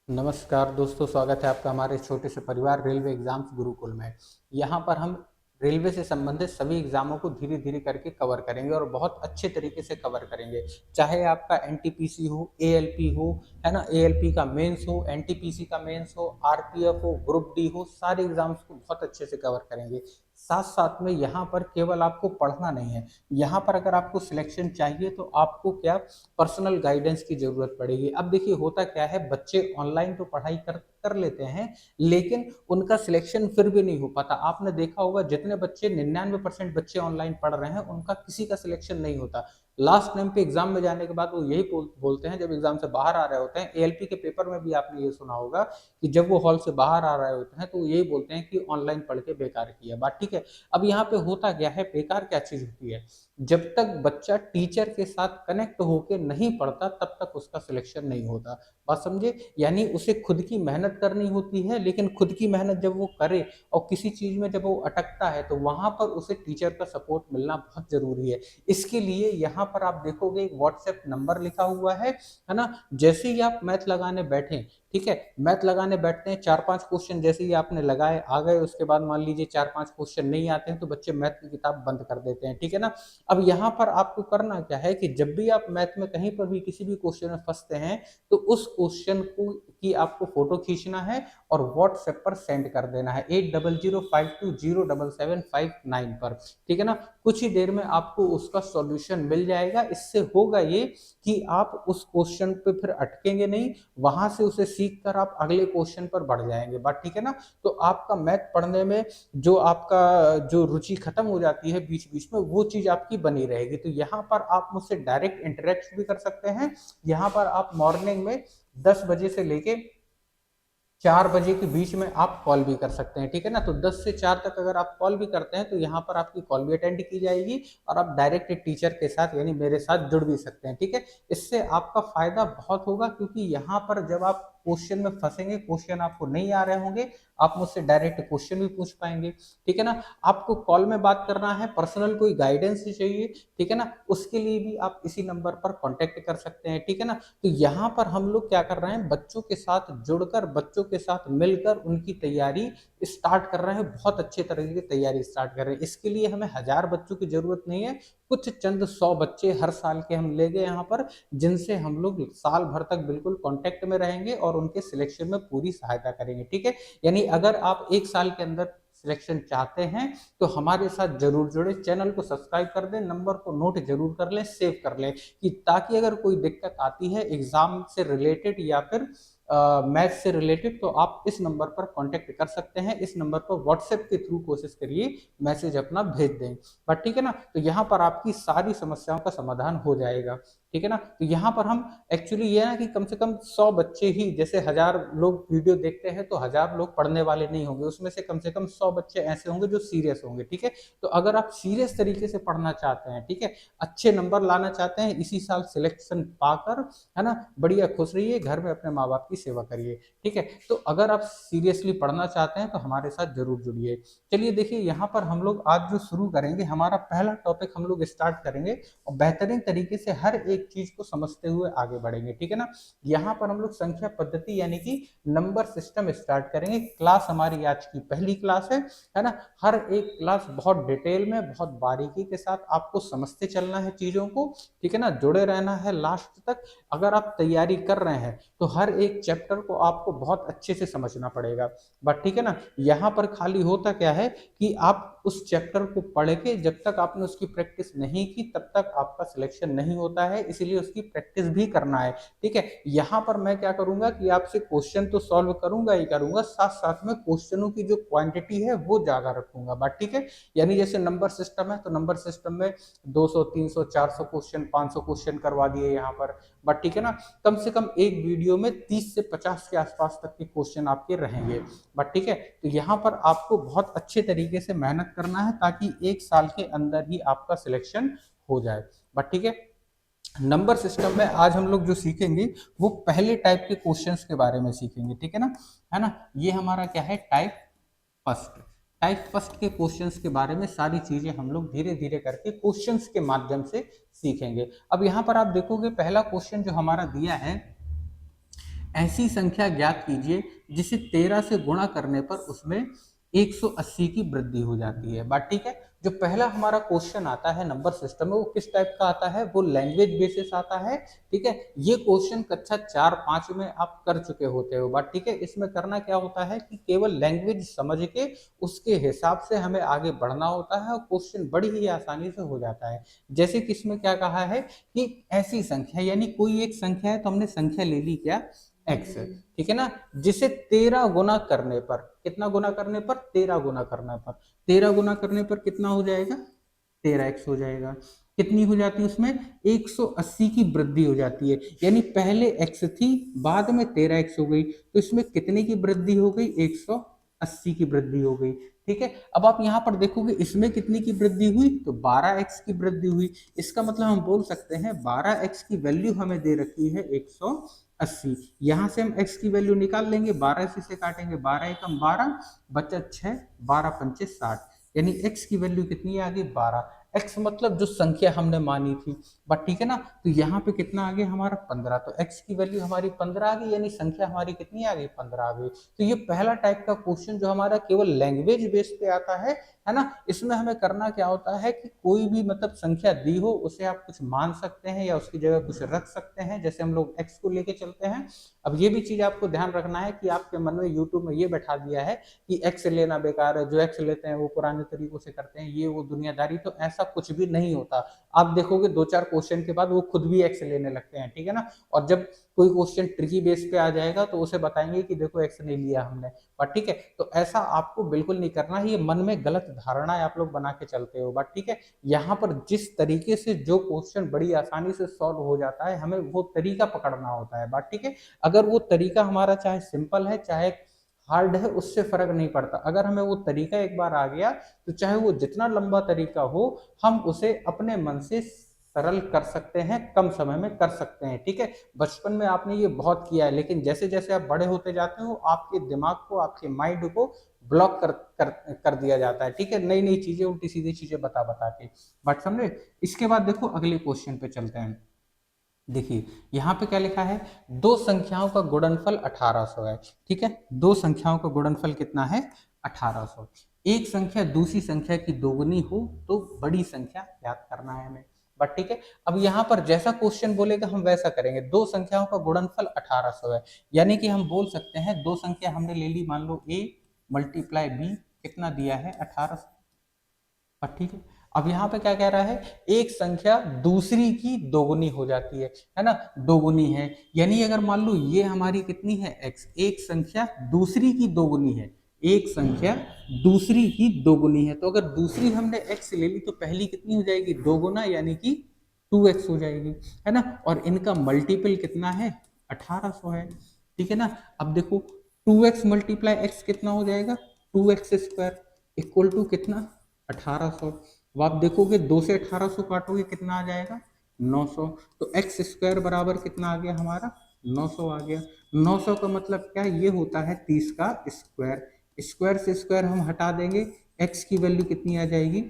नमस्कार दोस्तों, स्वागत है आपका हमारे छोटे से परिवार रेलवे एग्जाम्स गुरुकुल में। यहाँ पर हम रेलवे से संबंधित सभी एग्जामों को धीरे धीरे करके कवर करेंगे और बहुत अच्छे तरीके से कवर करेंगे। चाहे आपका एनटीपीसी हो, एएलपी हो, है ना, एएलपी का मेंस हो, एनटीपीसी का मेंस हो, आरपीएफ हो, ग्रुप डी हो, सारे एग्जाम्स को बहुत अच्छे से कवर करेंगे। साथ साथ में यहाँ पर केवल आपको पढ़ना नहीं है, यहाँ पर अगर आपको सिलेक्शन चाहिए तो आपको क्या पर्सनल गाइडेंस की जरूरत पड़ेगी। अब देखिए होता क्या है, बच्चे ऑनलाइन तो पढ़ाई कर कर लेते हैं, लेकिन उनका सिलेक्शन फिर भी नहीं हो पाता। आपने देखा होगा जितने बच्चे 99% बच्चे ऑनलाइन पढ़ रहे हैं उनका किसी का सिलेक्शन नहीं होता। लास्ट टाइम पे एग्जाम में जाने के बाद वो यही बोलते हैं, जब एग्जाम से बाहर आ रहे होते हैं, एएलपी के पेपर में भी आपने ये सुना होगा कि जब वो हॉल से बाहर आ रहे होते हैं तो यही बोलते हैं कि ऑनलाइन पढ़ के बेकार किया बात। ठीक है, अब यहाँ पे होता क्या है, बेकार क्या चीज होती है, जब तक बच्चा टीचर के साथ कनेक्ट होके नहीं पढ़ता तब तक उसका सिलेक्शन नहीं होता। बात समझे, यानी उसे खुद की मेहनत करनी होती है, लेकिन खुद की मेहनत जब वो करे और किसी चीज में जब वो अटकता है तो वहां पर उसे टीचर का सपोर्ट मिलना बहुत जरूरी है। इसके लिए यहाँ पर आप देखोगे एक व्हाट्सएप नंबर लिखा हुआ है ना। जैसे ही आप मैथ लगाने बैठे, ठीक है, मैथ लगाने बैठते हैं, 4-5 क्वेश्चन जैसे ही आपने लगाए आ गए, उसके बाद मान लीजिए 4-5 क्वेश्चन नहीं आते हैं तो बच्चे मैथ की किताब बंद कर देते हैं, ठीक है ना। अब यहाँ पर आपको करना क्या है कि जब भी आप मैथ में कहीं पर भी किसी भी क्वेश्चन में फंसते हैं तो उस क्वेश्चन को की आपको फोटो खींचना है और व्हाट्सएप पर सेंड कर देना है 8005207759 पर, ठीक है ना। कुछ ही देर में आपको उसका सॉल्यूशन मिल जाएगा। इससे होगा ये कि आप उस क्वेश्चन पे फिर अटकेंगे नहीं, वहां से उसे सीख कर आप अगले क्वेश्चन पर बढ़ जाएंगे बात, ठीक है ना। तो आपका मैथ पढ़ने में जो आपका जो रुचि खत्म हो जाती है बीच बीच में, वो चीज आपकी बनी रहेगी। तो यहाँ पर आप मुझसे डायरेक्ट इंटरेक्ट भी कर सकते हैं। यहाँ पर आप मॉर्निंग में 10 बजे से लेके 4 बजे के बीच में आप कॉल भी कर सकते हैं, ठीक है ना। तो 10 से 4 तक अगर आप कॉल भी करते हैं तो यहाँ पर आपकी कॉल भी अटेंड की जाएगी और आप डायरेक्ट टीचर के साथ यानी मेरे साथ जुड़ भी सकते हैं, ठीक है। इससे आपका फायदा बहुत होगा, क्योंकि यहाँ पर जब आप क्वेश्चन में फंसेंगे, क्वेश्चन आपको नहीं आ रहे होंगे, आप मुझसे डायरेक्ट क्वेश्चन भी पूछ पाएंगे, ठीक है ना। आपको कॉल में बात करना है, पर्सनल कोई गाइडेंस चाहिए, ठीक है ना, उसके लिए भी आप इसी नंबर पर कॉन्टेक्ट कर सकते हैं, ठीक है ना। तो यहाँ पर हम लोग क्या कर रहे हैं, बच्चों के साथ जुड़कर, बच्चों के साथ मिलकर उनकी तैयारी स्टार्ट कर रहे हैं, बहुत अच्छे तरीके की तैयारी स्टार्ट कर रहे हैं। इसके लिए हमें 1000 बच्चों की जरूरत नहीं है, कुछ चंद 100 बच्चे हर साल के हम ले गए यहाँ पर, जिनसे हम लोग साल भर तक बिल्कुल कांटेक्ट में रहेंगे और उनके सिलेक्शन में पूरी सहायता करेंगे, ठीक है। यानी अगर आप 1 साल के अंदर सिलेक्शन चाहते हैं तो हमारे साथ जरूर जुड़े, चैनल को सब्सक्राइब कर दें, नंबर को नोट जरूर कर लें, सेव कर लें, कि ताकि अगर कोई दिक्कत आती है एग्जाम से रिलेटेड या फिर मैथ से रिलेटेड तो आप इस नंबर पर कांटेक्ट कर सकते हैं। इस नंबर पर व्हाट्सएप के थ्रू कोशिश करिए मैसेज अपना भेज दें, बट ठीक है ना। तो यहाँ पर आपकी सारी समस्याओं का समाधान हो जाएगा, ठीक है ना। तो यहाँ पर हम एक्चुअली ये है ना कि कम से कम 100 बच्चे ही, जैसे 1000 लोग वीडियो देखते हैं तो 1000 लोग पढ़ने वाले नहीं होंगे, उसमें से कम 100 बच्चे ऐसे होंगे जो सीरियस होंगे, ठीक है। तो अगर आप सीरियस तरीके से पढ़ना चाहते हैं, ठीक है, अच्छे नंबर लाना चाहते हैं, इसी साल सिलेक्शन पाकर, है ना, बढ़िया खुश रहिए, घर में अपने माँ बाप की सेवा करिए, ठीक है। तो अगर आप सीरियसली पढ़ना चाहते हैं तो हमारे साथ जरूर जुड़िए। चलिए देखिए, यहाँ पर हम लोग आज जो शुरू करेंगे, हमारा पहला टॉपिक हम लोग स्टार्ट करेंगे और बेहतरीन तरीके से हर एक चीज को समझते हुए आगे बढ़ेंगे, ठीक है ना। यहाँ पर हम लोग संख्या पद्धति यानी कि नंबर सिस्टम स्टार्ट करेंगे। क्लास हमारी आज की पहली क्लास है ना। हर एक क्लास बहुत डिटेल में, बहुत बारीकी के साथ आपको समझते चलना है चीजों को, ठीक है ना, जुड़े रहना है लास्ट तक। अगर आप तैयारी कर रहे हैं तो हर एक चैप्टर को आपको बहुत अच्छे से समझना पड़ेगा, बट ठीक है ना। यहाँ पर खाली होता क्या है कि आप उस चैप्टर को पढ़ के जब तक आपने उसकी प्रैक्टिस नहीं की तब तक आपका सिलेक्शन नहीं होता है, इसलिए उसकी प्रैक्टिस भी करना है, ठीक है। यहाँ पर मैं क्या करूंगा कि आपसे क्वेश्चन तो सॉल्व करूंगा ही करूंगा, साथ साथ में क्वेश्चनों की जो क्वांटिटी है वो ज्यादा रखूंगा, बट ठीक है। यानी जैसे नंबर सिस्टम है तो नंबर सिस्टम में 200 300 400 क्वेश्चन, 500 क्वेश्चन करवा दिए यहाँ पर, बट ठीक है ना। कम से कम एक वीडियो में 30 से 50 के आसपास तक के क्वेश्चन आपके रहेंगे, बट ठीक है। तो यहाँ पर आपको बहुत अच्छे तरीके से मेहनत करना है ताकि 1 साल के अंदर ही आपका सिलेक्शन हो जाए, बट ठीक है। नंबर सिस्टम में आज हम लोग जो सीखेंगे वो पहले टाइप के क्वेश्चंस के बारे में सीखेंगे, ठीक है ना। ये हमारा क्या है, फर्स्ट टाइप फर्स्ट के क्वेश्चंस के बारे में सारी चीजें हम लोग धीरे धीरे करके क्वेश्चंस के माध्यम से सीखेंगे। अब यहाँ पर आप देखोगे पहला क्वेश्चन जो हमारा दिया है, ऐसी संख्या ज्ञात कीजिए जिसे 13 से गुणा करने पर उसमें 180 की वृद्धि हो जाती है। बात ठीक है। जो पहला हमारा क्वेश्चन आता है नंबर सिस्टम में, वो किस टाइप का आता है, वो लैंग्वेज बेसिस आता है। ठीक है, ये क्वेश्चन कक्षा 4-5 में आप कर चुके होते हो। बात ठीक है। इसमें करना क्या होता है कि केवल लैंग्वेज समझ के उसके हिसाब से हमें आगे बढ़ना होता है और क्वेश्चन बड़ी ही आसानी से हो जाता है। जैसे कि इसमें क्या कहा है कि ऐसी संख्या, यानी कोई एक संख्या है, तो हमने संख्या ले ली क्या, एक्स, ठीक है ना, जिसे 13 गुना करने पर, कितना गुना करने पर, 13 गुना करने पर, 13 गुना करने पर कितना हो जाएगा, 13x हो जाएगा। कितनी हो जाती है उसमें, 180 की वृद्धि हो जाती है। यानी पहले x थी, बाद में 13x हो गई, तो इसमें कितने की वृद्धि हो गई, 180 की वृद्धि हो गई। ठीक है, अब आप यहां पर देखोगे इसमें कितनी की वृद्धि हुई, तो 12x की वृद्धि हुई। इसका मतलब हम बोल सकते हैं 12x की वैल्यू हमें दे रखी है 180। यहां से हम x की वैल्यू निकाल लेंगे, 12 से काटेंगे, 12 एकम 12, बचा 6, 12 पंचे 60, यानी x की वैल्यू कितनी आ गई, 12। x मतलब जो संख्या हमने मानी थी, बट ठीक है ना, तो यहाँ पे कितना आ गया हमारा, 15। तो x की वैल्यू हमारी 15 आ गई, यानी संख्या हमारी कितनी आ गई, 15 आ गई। तो ये पहला टाइप का क्वेश्चन जो हमारा केवल लैंग्वेज बेस पे आता है ना। इसमें हमें करना क्या होता है कि कोई भी मतलब संख्या दी हो उसे आप कुछ मान सकते हैं या उसकी जगह कुछ रख सकते हैं। जैसे हम लोग x को लेके चलते हैं। अब ये भी चीज आपको ध्यान रखना है कि आपके मन में यूट्यूब में ये बैठा दिया है कि एक्स लेना बेकार है, जो एक्स लेते हैं वो पुराने तरीकों से करते हैं, ये वो दुनियादारी, तो ऐसा कुछ भी नहीं होता। आप देखोगे 2-4 क्वेश्चन के बाद वो खुद भी एक्स लेने लगते हैं, ठीक है ना। और जब कोई क्वेश्चन ट्रिकी बेस पे आ जाएगा तो उसे बताएंगे कि देखो एक्स नहीं लिया हमने, बट ठीक है। तो ऐसा आपको बिल्कुल नहीं करना है, ये मन में गलत धारणाएं आप लोग बना के चलते हो, बट ठीक है। यहाँ पर जिस तरीके से जो क्वेश्चन बड़ी आसानी से सॉल्व हो जाता है, हमें वो तरीका पकड़ना होता है, बट ठीक है। अगर वो तरीका हमारा चाहे सिंपल है चाहे हार्ड है, उससे फर्क नहीं पड़ता। अगर हमें वो तरीका एक बार आ गया तो चाहे वो जितना लंबा तरीका हो, हम उसे अपने मन से सरल कर सकते हैं, कम समय में कर सकते हैं। ठीक है, बचपन में आपने ये बहुत किया है, लेकिन जैसे जैसे आप बड़े होते जाते हो आपके दिमाग को, आपके माइंड को ब्लॉक कर दिया जाता है। ठीक है, नई नई चीजें, उल्टी सीधी चीजें बता बता के। बात समझे। इसके बाद देखो अगले क्वेश्चन पे चलते हैं। देखिए यहाँ पे क्या लिखा है, दो संख्याओं का गुणनफल 1800 है। ठीक है, दो संख्याओं का गुणनफल कितना है, 1800। एक संख्या दूसरी संख्या की दोगुनी हो तो बड़ी संख्या याद करना है हमें, बट ठीक है। अब यहाँ पर जैसा क्वेश्चन बोलेगा हम वैसा करेंगे। दो संख्याओं का गुणनफल 1800 है, यानी कि हम बोल सकते हैं दो संख्या हमने ले ली, मान लो a मल्टीप्लाई b, कितना दिया है, 1800। ठीक है, अब यहाँ पे क्या कह रहा है, एक संख्या दूसरी की दोगुनी हो जाती है ना, दोगुनी है। यानी अगर मान लो ये हमारी कितनी है, x, एक संख्या दूसरी की दोगुनी है, एक संख्या दूसरी की दोगुनी है, तो अगर दूसरी हमने x ले ली तो पहली कितनी हो जाएगी, दोगुना, यानी कि 2x हो जाएगी, है ना। और इनका मल्टीपल कितना है, 1800 है। ठीक है ना। अब देखो 2x मल्टीप्लाई x कितना हो जाएगा, 2x² इक्वल टू कितना, 1800। अब आप देखोगे 2 से 1800 काटोगे कितना आ जाएगा, 900। तो एक्स स्क्वायर बराबर कितना आ गया हमारा, 900 आ गया। 900 का मतलब क्या, ये होता है 30 का स्क्वायर। स्क्वायर से स्क्वायर हम हटा देंगे, एक्स की वैल्यू कितनी आ जाएगी,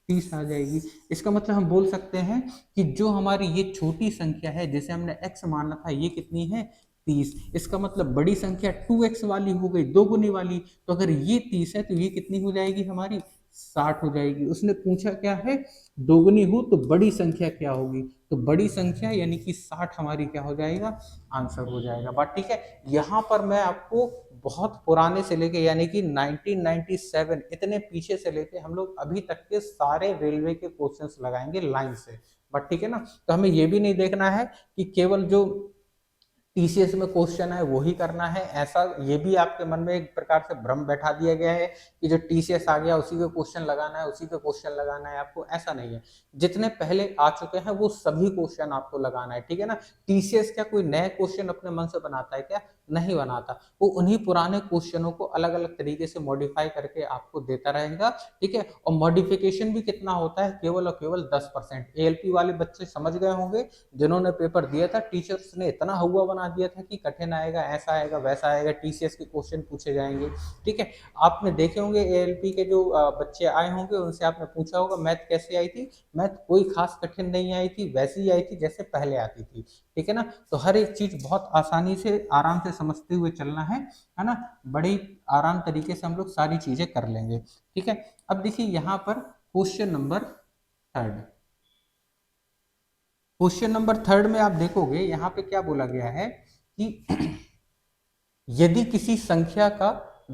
30 आ जाएगी। इसका मतलब हम बोल सकते हैं कि जो हमारी ये छोटी संख्या है जिसे हमने x माना था, ये कितनी है, 30। इसका मतलब बड़ी संख्या 2x वाली हो गई, दोगुनी वाली। तो अगर ये 30 है तो ये कितनी हो जाएगी हमारी, 60 हो जाएगी। उसने पूछा क्या है, दोगुनी हो तो बड़ी संख्या क्या होगी, तो बड़ी संख्या यानी कि 60 हमारी क्या हो जाएगा, आंसर हो जाएगा। बात ठीक है। यहाँ पर मैं आपको बहुत पुराने से लेके यानी कि 1997 इतने पीछे से लेके हम लोग अभी तक के सारे रेलवे के क्वेश्चंस लगाएंगे लाइन से, बट ठीक है ना। तो हमें ये भी नहीं देखना है कि केवल जो टीसीएस में क्वेश्चन है वो ही करना है, ऐसा ये भी आपके मन में एक प्रकार से भ्रम बैठा दिया गया है कि जो टीसीएस आ गया उसी के क्वेश्चन लगाना है, उसी के क्वेश्चन लगाना है आपको, ऐसा नहीं है। जितने पहले आ चुके हैं वो सभी क्वेश्चन आपको लगाना है, ठीक है ना। टीसीएस क्या कोई नए क्वेश्चन अपने मन से बनाता है क्या, नहीं बनाता। वो उन्हीं पुराने क्वेश्चनों को अलग अलग तरीके से मॉडिफाई करके आपको देता रहेगा, ठीक है। और मॉडिफिकेशन भी कितना होता है, केवल और केवल 10%। एएलपी वाले बच्चे समझ गए होंगे, जिन्होंने पेपर दिया था, टीचर्स ने इतना हुआ बना बना दिया था कि कठिन आएगा, ऐसा आएगा, वैसा आएगा, टीसीएस के क्वेश्चन पूछे जाएंगे। ठीक है, आपने देखे होंगे एएलपी के जो बच्चे आए होंगे उनसे आपने पूछा होगा मैथ कैसे आई थी, मैथ कोई खास कठिन नहीं आई थी, वैसी ही आई थी जैसे पहले आती थी। ठीक है ना, तो हर एक चीज बहुत आसानी से आराम से समझते हुए चलना है ना, बड़ी आराम तरीके से हम लोग सारी चीजें कर लेंगे। ठीक है, अब देखिए यहाँ पर question number third, question number third में आप देखोगे यहाँ पे क्या बोला गया है कि यदि किसी संख्या का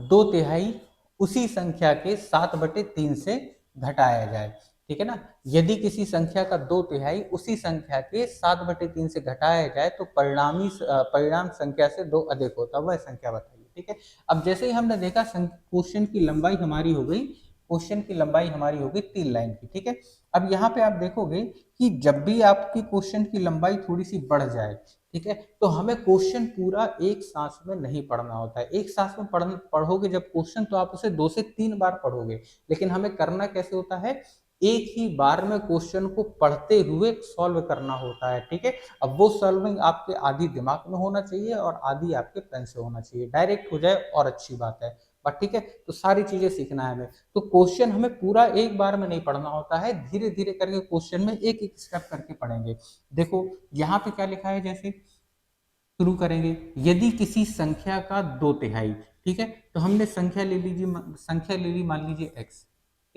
2/3 उसी संख्या के 7/3 से घटाया जाए। ठीक है ना, यदि किसी संख्या का 2/3 उसी संख्या के 7/3 से घटाया जाए तो परिणाम संख्या से 2 अधिक होता है, वह संख्या बताइए। ठीक है, अब जैसे ही हमने देखा क्वेश्चन की लंबाई हमारी हो गई, क्वेश्चन की लंबाई हमारी होगी 3 लाइन की। ठीक है, अब यहाँ पे आप देखोगे कि जब भी आपकी क्वेश्चन की लंबाई थोड़ी सी बढ़ जाए, ठीक है, तो हमें क्वेश्चन पूरा एक सांस में नहीं पढ़ना होता है। एक सांस में पढ़ोगे जब क्वेश्चन तो आप उसे 2 से 3 बार पढ़ोगे, लेकिन हमें करना कैसे होता है, एक ही बार में क्वेश्चन को पढ़ते हुए सॉल्व करना होता है। ठीक है, अब वो सॉल्विंग आपके आधी दिमाग में होना चाहिए और आधी आपके पेन से होना चाहिए, डायरेक्ट हो जाए और अच्छी बात है, बट ठीक है, तो सारी चीजें सीखना है हमें। तो क्वेश्चन हमें पूरा एक बार में नहीं पढ़ना होता है, धीरे धीरे करके क्वेश्चन में एक एक स्टेप करके पढ़ेंगे। देखो यहाँ पे क्या लिखा है, जैसे शुरू करेंगे, यदि किसी संख्या का 2/3, ठीक है, तो हमने संख्या ले लीजिए, संख्या ले ली मान लीजिए x,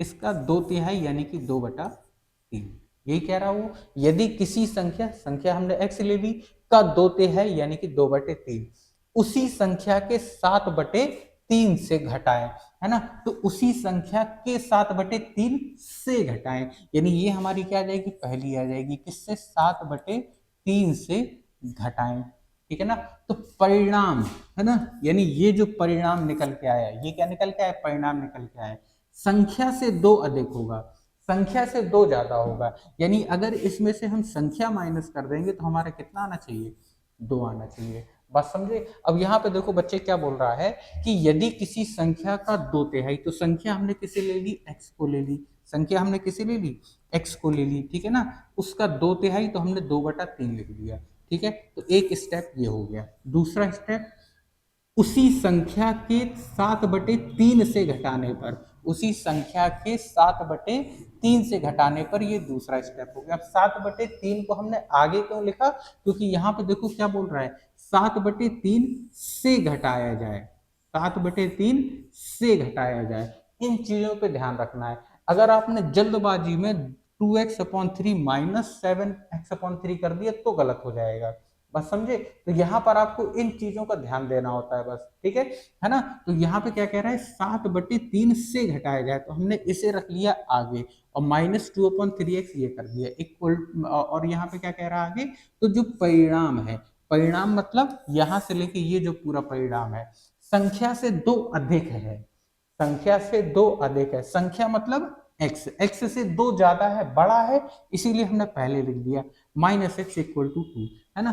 इसका 2/3 यानी कि 2/3, यही कह रहा हूं। यदि किसी संख्या, संख्या हमने x ले ली, का 2/3 यानी कि 2/3 उसी संख्या के 7/3 से घटाएं, है ना, तो उसी संख्या के 7/3 से घटाएं, यानी ये हमारी क्या आ जाएगी, पहली आ जाएगी, किससे, 7/3 से घटाएं। ठीक है ना, तो परिणाम, है ना, यानी ये जो परिणाम निकल के आया, ये क्या निकल के आया, परिणाम निकल के आया, संख्या से 2 अधिक होगा, संख्या से 2 ज्यादा होगा, यानी अगर इसमें से हम संख्या माइनस कर देंगे तो हमारा कितना आना चाहिए, 2 आना चाहिए। बात समझे। अब यहाँ पे देखो बच्चे क्या बोल रहा है कि यदि किसी संख्या का 2/3, तो संख्या हमने किसे ले ली, x को ले ली, संख्या हमने किसे ले ली, x को ले ली, ठीक है ना, उसका 2/3 तो हमने 2/3 लिख दिया। ठीक है, तो एक स्टेप ये हो गया। दूसरा स्टेप, उसी संख्या के 7/3 से घटाने पर, उसी संख्या के 7/3 से घटाने पर, ये दूसरा स्टेप हो गया। अब 7/3 को हमने आगे क्यों लिखा, क्योंकि यहाँ पे देखो क्या बोल रहा है, 7/3 से घटाया जाए, 7/3 से घटाया जाए, इन चीजों पे ध्यान रखना है। अगर आपने जल्दबाजी में 2x/3 माइनस 7x/3 कर दिया तो गलत हो जाएगा, बस समझे। तो यहाँ पर आपको इन चीजों का ध्यान देना होता है बस, ठीक है ना। तो यहाँ पे क्या कह रहा है, 7/3 से घटाया जाए, तो हमने इसे रख लिया आगे और -2/3x ये कर दिया इक्वल, और यहाँ पे क्या कह रहा है आगे, तो जो परिणाम है, परिणाम मतलब यहाँ से लेके ये जो पूरा परिणाम है, संख्या से 2 अधिक है, संख्या से 2 अधिक है, संख्या मतलब x, x से 2 ज्यादा है, बड़ा है, इसीलिए हमने पहले लिख दिया -x = 2, है ना।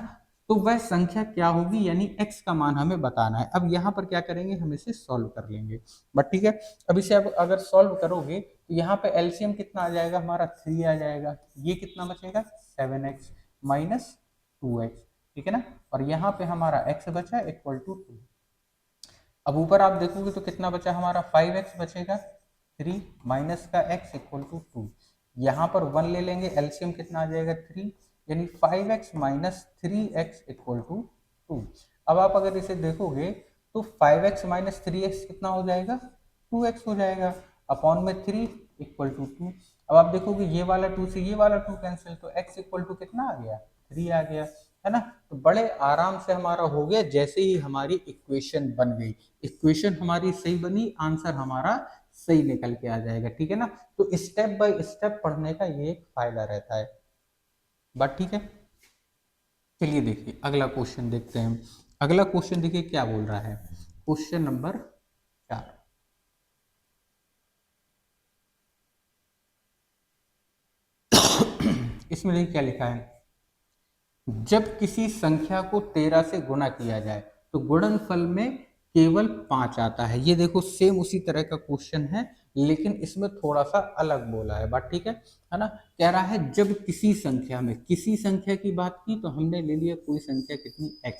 तो वह संख्या क्या होगी, यानी x का मान हमें बताना है। अब यहाँ पर क्या करेंगे, हम इसे सॉल्व कर लेंगे, बट ठीक है। अब इसे अब अगर सॉल्व करोगे तो यहाँ पे एलसीएम कितना आ जाएगा, हमारा 3 आ जाएगा, ये कितना बचेगा, 7x - 2x, ठीक है ना, और यहाँ पे हमारा x बचा = 2। अब ऊपर आप देखोगे तो कितना बचा हमारा, 5x बचेगा, 3 माइनस का x = 2, यहाँ पर 1 ले लेंगे, एलसीएम कितना आ जाएगा, 3, यानी 5x - 3x = 2। अब आप अगर इसे देखोगे तो 5x - 3x कितना हो जाएगा, 2x हो जाएगा, अपॉन में 3 = 2। अब आप देखोगे ये वाला 2 से ये वाला 2 कैंसिल, तो x = कितना आ गया, 3 आ गया, है ना। तो बड़े आराम से हमारा हो गया, जैसे ही हमारी इक्वेशन बन गई, इक्वेशन हमारी सही बनी, आंसर हमारा सही निकल के आ जाएगा, ठीक है ना। तो स्टेप बाय स्टेप पढ़ने का ये एक फायदा रहता है, बात ठीक है। चलिए देखिए अगला क्वेश्चन देखते हैं। अगला क्वेश्चन देखिए क्या बोल रहा है, क्वेश्चन नंबर 4, इसमें देखिए क्या लिखा है, जब किसी संख्या को 13 से गुणा किया जाए तो गुणनफल में केवल 5 आता है। ये देखो सेम उसी तरह का क्वेश्चन है, लेकिन इसमें थोड़ा सा अलग बोला है, बात ठीक है ना। कह रहा है जब किसी संख्या में, किसी संख्या की बात की तो हमने ले लिया कोई संख्या कितनी, x,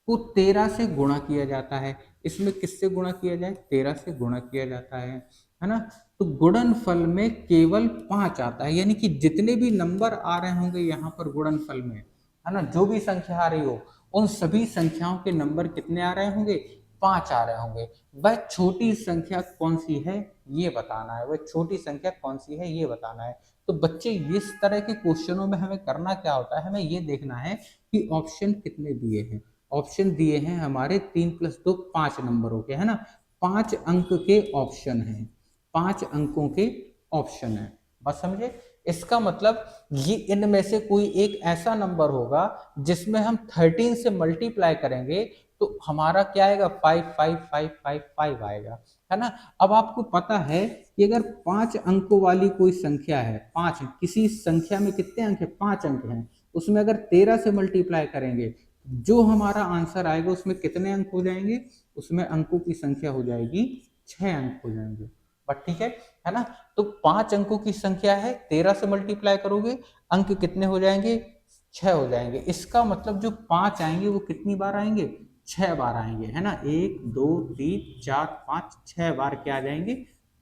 को 13 से गुणा किया जाता है। इसमें किससे गुणा किया जाए? 13 से गुणा किया जाता है ना। तो गुणनफल में केवल 5 आता है, यानी कि जितने भी नंबर आ रहे होंगे यहाँ पर गुणनफल में, है ना, जो भी संख्या आ रही हो उन सभी संख्याओं के नंबर कितने आ रहे होंगे? 5 आ रहे होंगे। वह छोटी संख्या कौन सी है ये बताना है, वह छोटी संख्या कौन सी है ये बताना है। तो बच्चे इस तरह के क्वेश्चनों में हमें करना क्या होता है, हमें ये देखना है कि ऑप्शन कितने दिए हैं। ऑप्शन दिए हैं हमारे 3 + 2 5 नंबरों के, है ना, 5 अंक के ऑप्शन हैं, 5 अंकों के ऑप्शन है। बस समझे? इसका मतलब ये इनमें से कोई एक ऐसा नंबर होगा जिसमें हम 13 से मल्टीप्लाई करेंगे तो हमारा क्या आएगा? 55555 आएगा, है ना। अब आपको पता है कि अगर 5 अंकों वाली कोई संख्या है, 5 किसी संख्या में कितने अंक है? 5 अंक हैं, उसमें अगर 13 से मल्टीप्लाई करेंगे जो हमारा आंसर आएगा उसमें कितने अंक हो जाएंगे? उसमें अंकों की संख्या हो जाएगी 6 अंक हो जाएंगे। बट ठीक है ना। तो 5 अंकों की संख्या है, 13 से मल्टीप्लाई करोगे अंक कितने हो जाएंगे? 6 हो जाएंगे। इसका मतलब जो 5 आएंगे वो कितनी बार आएंगे? 6 बार आएंगे, है ना। 1 2 3 4 5 6 बार क्या आ जाएंगे?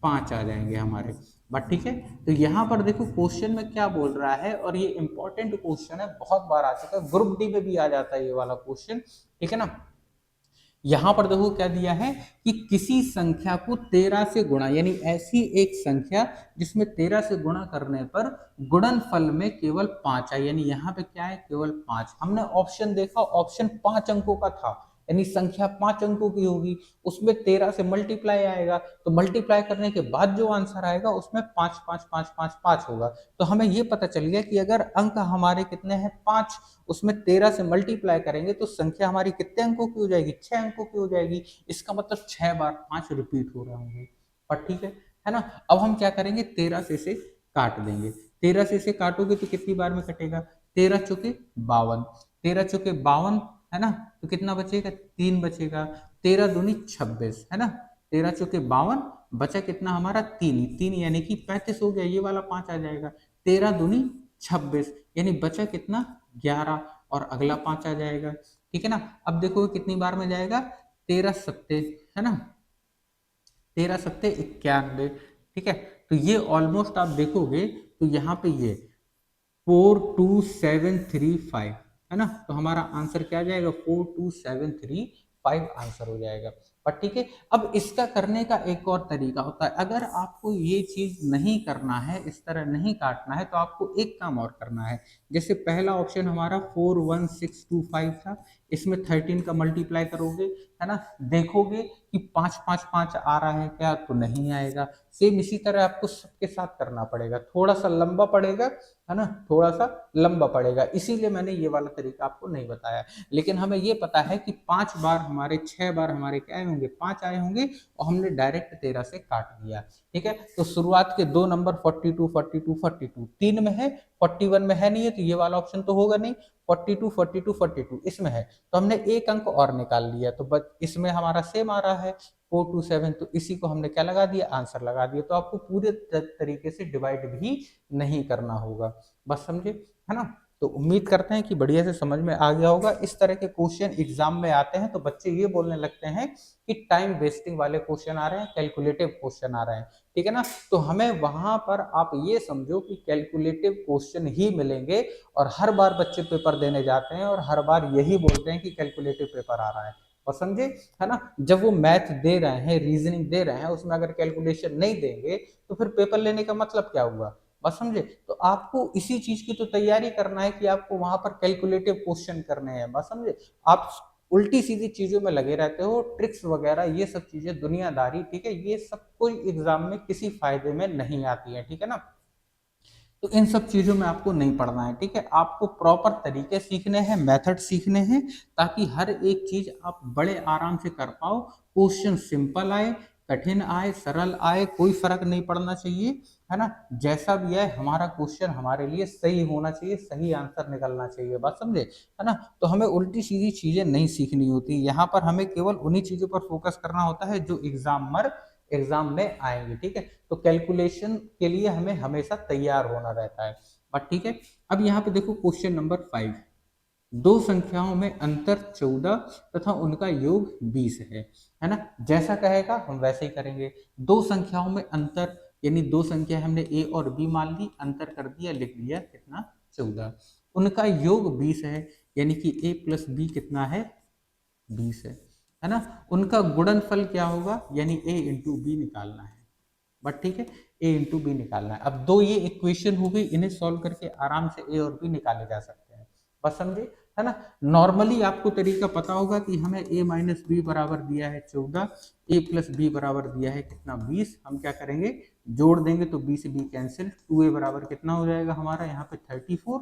5 आ जाएंगे हमारे। बट ठीक है। तो यहाँ पर देखो क्वेश्चन में क्या बोल रहा है, और ये इंपॉर्टेंट क्वेश्चन है, बहुत बार आ चुका है, ग्रुप डी में भी आ जाता है ये वाला क्वेश्चन, ठीक है ना। यहां पर देखो क्या दिया है कि किसी संख्या को 13 से गुणा, यानी ऐसी एक संख्या जिसमें 13 से गुणा करने पर गुणनफल में केवल 5 आए, यानी यहाँ पे क्या है? केवल 5। हमने ऑप्शन देखा, ऑप्शन 5 अंकों का था, यानी संख्या 5 अंकों की होगी, उसमें 13 से मल्टीप्लाई आएगा, तो मल्टीप्लाई करने के बाद जो आंसर आएगा उसमें 5 5 5 5 5 होगा। तो हमें ये पता चल गया कि अगर अंक हमारे कितने हैं? 5, उसमें 13 से मल्टीप्लाई करेंगे तो संख्या हमारी कितने अंकों की हो जाएगी? 6 अंकों की हो जाएगी। इसका मतलब 6 बार 5 रिपीट हो रहे होंगे। पर ठीक है ना। अब हम क्या करेंगे? 13 से इसे काट देंगे। 13 से इसे काटोगे तो कितनी बार में कटेगा? 13 चौके 52, 13 चौके 52, है ना। तो कितना बचेगा? 3 बचेगा। 13 दूनी 26, है ना। 13 चौके 52, बचा कितना हमारा? 3, 3 यानी कि 35 हो गया, ये वाला 5 आ जाएगा। 13 दूनी 26, यानी बचा कितना? 11, और अगला 5 आ जाएगा, ठीक है ना। अब देखो कितनी बार में जाएगा? 13 सत्ते, है ना, 13 सत्ते 91, ठीक है। तो ये ऑलमोस्ट आप देखोगे तो यहाँ पे ये 42735, है ना। तो हमारा आंसर क्या आ जाएगा? 42735 आंसर हो जाएगा। पर ठीक है। अब इसका करने का एक और तरीका होता है, अगर आपको ये चीज नहीं करना है, इस तरह नहीं काटना है, तो आपको एक काम और करना है। जैसे पहला ऑप्शन हमारा 41625 था, इसमें 13 का मल्टीप्लाई करोगे, है ना, देखोगे कि 5 5 5 आ रहा है क्या? तो नहीं आएगा। सेम इसी तरह आपको सबके साथ करना पड़ेगा, थोड़ा सा लंबा पड़ेगा, है ना, थोड़ा सा लंबा पड़ेगा, इसीलिए मैंने ये वाला तरीका आपको नहीं बताया। लेकिन हमें ये पता है कि 5 बार हमारे, 6 बार हमारे क्या आए होंगे? 5 आए होंगे, और हमने डायरेक्ट 13 से काट दिया, ठीक है। तो शुरुआत के 2 नंबर 42 42 42 3 में है, 41 में है नहीं है, तो ये वाला ऑप्शन तो होगा नहीं। 42 42 42 इसमें है, तो हमने एक अंक और निकाल लिया, तो बस इसमें हमारा सेम आ रहा है 427, तो इसी को हमने क्या लगा दिया? आंसर लगा दिया। तो आपको पूरे तरीके से डिवाइड भी नहीं करना होगा। बस समझे, है ना। तो उम्मीद करते हैं कि बढ़िया से समझ में आ गया होगा। इस तरह के क्वेश्चन एग्जाम में आते हैं तो बच्चे ये बोलने लगते हैं कि टाइम वेस्टिंग वाले क्वेश्चन आ रहे हैं, कैलकुलेटिव क्वेश्चन आ रहे हैं, ठीक है ना। तो हमें वहां पर आप ये समझो कि कैलकुलेटिव क्वेश्चन ही मिलेंगे, और हर बार बच्चे पेपर देने जाते हैं और हर बार यही बोलते हैं कि कैलकुलेटिव पेपर आ रहा है, और समझे, है ना। जब वो मैथ दे रहे हैं, रीजनिंग दे रहे हैं, उसमें अगर कैलकुलेशन नहीं देंगे तो फिर पेपर लेने का मतलब क्या हुआ? बस समझे। तो आपको इसी चीज की तो तैयारी करना है कि आपको वहां पर कैलकुलेटिव क्वेश्चन करने हैं, बस समझे। आप उल्टी सीधी चीजों में लगे रहते हो, ट्रिक्स वगैरह ये सब चीजें दुनियादारी, ठीक है, ये सब कोई एग्जाम में किसी फायदे में नहीं आती है, ठीक है ना। तो इन सब चीजों में आपको नहीं पढ़ना है, ठीक है। आपको प्रॉपर तरीके सीखने हैं, मेथड सीखने हैं, ताकि हर एक चीज आप बड़े आराम से कर पाओ। क्वेश्चन सिंपल आए, कठिन आए, सरल आए, कोई फर्क नहीं पड़ना चाहिए, है ना। जैसा भी है हमारा क्वेश्चन हमारे लिए सही होना चाहिए, सही आंसर निकलना चाहिए, बात समझे, है ना। तो हमें उल्टी सीधी चीजें नहीं सीखनी होती, यहाँ पर हमें केवल उन्हीं चीजों पर फोकस करना होता है जो एग्जाम में आएंगे, ठीक है। तो कैलकुलेशन के लिए हमें हमेशा तैयार होना रहता है, बट ठीक है। अब यहाँ पे देखो क्वेश्चन नंबर 5, दो संख्याओं में अंतर 14 तथा उनका योग 20 है ना। जैसा कहेगा हम वैसे ही करेंगे। दो संख्याओं में अंतर, यानी दो संख्या हमने ए और बी मान ली, अंतर कर दिया, लिख दिया कितना 14। उनका योग 20 है, यानी कि ए प्लस बी कितना है 20 है ना। उनका गुणनफल क्या होगा, यानी ए इंटू बी निकालना है। बट ठीक है, ए इंटू बी निकालना है। अब दो ये इक्वेशन हो गई, इन्हें सॉल्व करके आराम से ए और बी निकाले जा सकते हैं। बस समझे, है ना। नॉर्मली आपको तरीका पता होगा कि हमें ए माइनस बी बराबर दिया है 14, ए प्लस बी बराबर दिया है कितना 20। हम क्या करेंगे, जोड़ देंगे तो बी से बी कैंसिल, 2a बराबर कितना हो जाएगा हमारा यहाँ पे 34,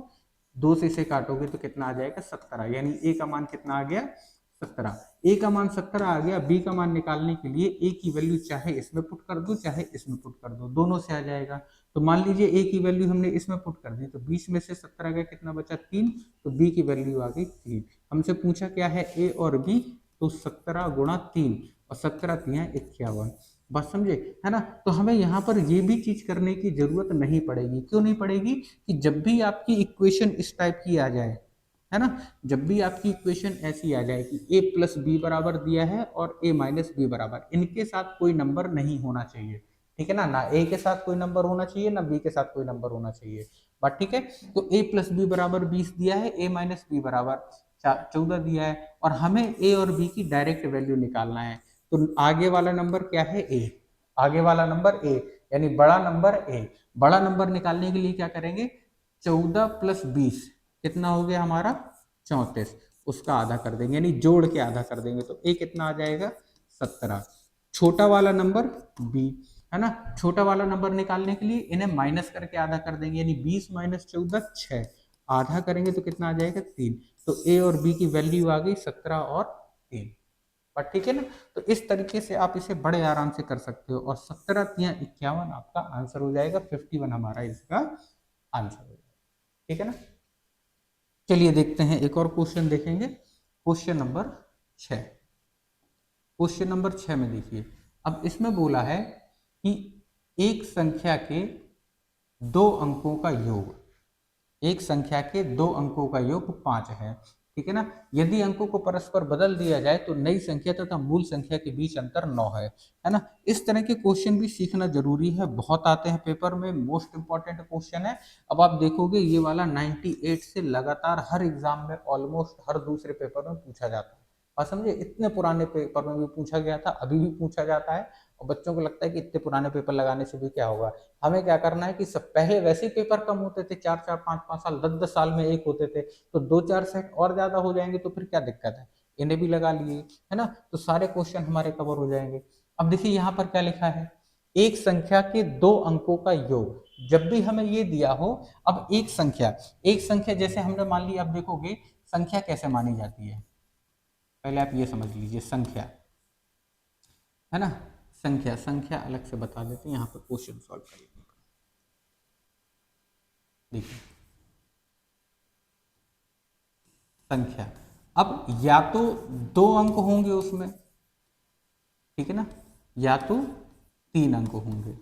2 से इसे काटोगे तो कितना आ जाएगा 17, यानी ए का मान कितना आ गया 17। ए का मान 17 आ गया। बी का मान निकालने के लिए ए की वैल्यू चाहे इसमें पुट कर दो चाहे इसमें पुट कर दो, दोनों से आ जाएगा। तो मान लीजिए ए की वैल्यू हमने इसमें पुट कर दी, तो 20 में से 17 गया, कितना बचा 3, तो बी की वैल्यू आ गई 3। हमसे पूछा क्या है ए और बी, तो 17 गुणा 3 और 17 3 51। बात समझे, है ना। तो हमें यहाँ पर ये भी चीज करने की जरूरत नहीं पड़ेगी। क्यों नहीं पड़ेगी, कि जब भी आपकी इक्वेशन इस टाइप की आ जाए, है ना, जब भी आपकी इक्वेशन ऐसी आ जाए कि ए प्लस बी बराबर दिया है और ए माइनस बी बराबर, इनके साथ कोई नंबर नहीं होना चाहिए, ठीक है ना। ना ए के साथ कोई नंबर होना चाहिए, ना बी के साथ कोई नंबर होना चाहिए। बात ठीक है। तो ए प्लस बी बराबर 20 दिया है, ए माइनस बी बराबर 14 दिया है, और हमें ए और बी की डायरेक्ट वैल्यू निकालना है। तो आगे वाला नंबर क्या है ए, आगे वाला नंबर ए, यानी बड़ा नंबर ए। बड़ा नंबर निकालने के लिए क्या करेंगे, 14 प्लस 20 कितना हो गया हमारा 34, उसका आधा कर देंगे, यानी जोड़ के आधा कर देंगे, तो ए कितना आ जाएगा 17। छोटा वाला नंबर बी, है ना। छोटा वाला नंबर निकालने के लिए इन्हें माइनस करके आधा कर देंगे, यानी 20 माइनस 14 6, आधा करेंगे तो कितना आ जाएगा 3। तो ए और बी की वैल्यू आ गई 17 और 3। पर ठीक है ना। तो इस तरीके से आप इसे बड़े आराम से कर सकते हो, और 17 3 51 आपका आंसर हो जाएगा, 51 हमारा इसका आंसर हो जाएगा, ठीक है ना। चलिए देखते हैं, एक और क्वेश्चन देखेंगे, क्वेश्चन नंबर 6। क्वेश्चन नंबर 6 में देखिए, अब इसमें बोला है कि एक संख्या के दो अंकों का योग, एक संख्या के दो अंकों का योग 5 है, ठीक है ना। यदि अंकों को परस्पर बदल दिया जाए तो नई संख्या तथा मूल संख्या के बीच अंतर 9 है ना। इस तरह के क्वेश्चन भी सीखना जरूरी है, बहुत आते हैं पेपर में, मोस्ट इंपॉर्टेंट क्वेश्चन है। अब आप देखोगे ये वाला 98 से लगातार हर एग्जाम में, ऑलमोस्ट हर दूसरे पेपर में पूछा जाता है। और समझे, इतने पुराने पेपर में भी पूछा गया था, अभी भी पूछा जाता है, और बच्चों को लगता है कि इतने पुराने पेपर लगाने से भी क्या होगा। हमें क्या करना है कि सब, पहले वैसे ही पेपर कम होते थे, 4 4 5 5 साल 10 10 साल में एक होते थे, तो 2 4 सेट और ज्यादा हो जाएंगे तो फिर क्या दिक्कत है, इन्हें भी लगा लिए, है ना। तो सारे क्वेश्चन हमारे कवर हो जाएंगे। अब देखिए यहाँ पर क्या लिखा है, एक संख्या के दो अंकों का योग। जब भी हमें ये दिया हो, अब एक संख्या, एक संख्या जैसे हमने मान ली, अब देखोगे संख्या कैसे मानी जाती है, पहले आप ये समझ लीजिए, संख्या, है ना। संख्या, संख्या अलग से बता देते हैं, यहाँ पर क्वेश्चन सॉल्व करिए। देखिए संख्या, अब या तो दो अंक होंगे उसमें, ठीक है ना, या तो 3 अंक होंगे,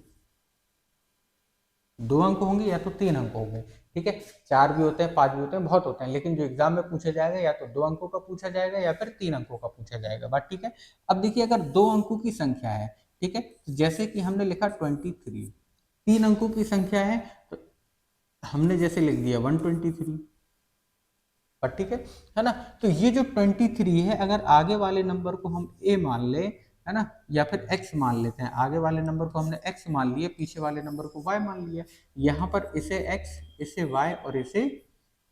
2 अंक होंगे या तो 3 अंक होंगे, ठीक है। 4 भी होते हैं, 5 भी होते हैं, बहुत होते हैं, लेकिन जो एग्जाम में पूछा जाएगा या तो 2 अंकों का पूछा जाएगा या फिर 3 अंकों का पूछा जाएगा, बात ठीक है। अब देखिए अगर 2 अंकों की संख्या है, ठीक है, तो जैसे कि हमने लिखा 23, 3 अंकों की संख्या है, तो हमने जैसे लिख दिया 123, पर ठीक है ना। तो ये जो 23 है, अगर आगे वाले नंबर को हम a मान ले, है ना, या फिर x मान लेते हैं, आगे वाले नंबर को हमने x मान लिया, पीछे वाले नंबर को y मान लिया, यहाँ पर इसे x, इसे y और इसे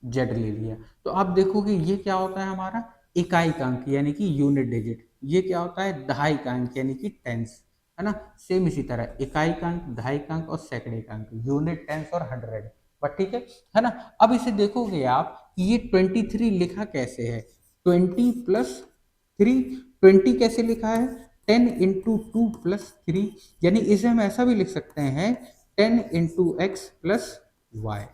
z ले लिया, तो आप देखोगे ये क्या होता है हमारा इकाइकांक, यानी कि यूनिट डिजिट। ये क्या होता है दहाइकांक, यानी कि टेंस, है ना। सेम इसी तरह इकाइकांक, दहाइकांक और सैकड़ेकांक, यूनिट, टेंस और 100, बट ठीक है ना। अब इसे देखोगे आप कि ये 23 लिखा कैसे है, 20 प्लस 3, 20 कैसे लिखा है 10 इंटू 2 प्लस 3, यानी इसे हम ऐसा भी लिख सकते हैं 10 इंटू एक्स प्लस वाई।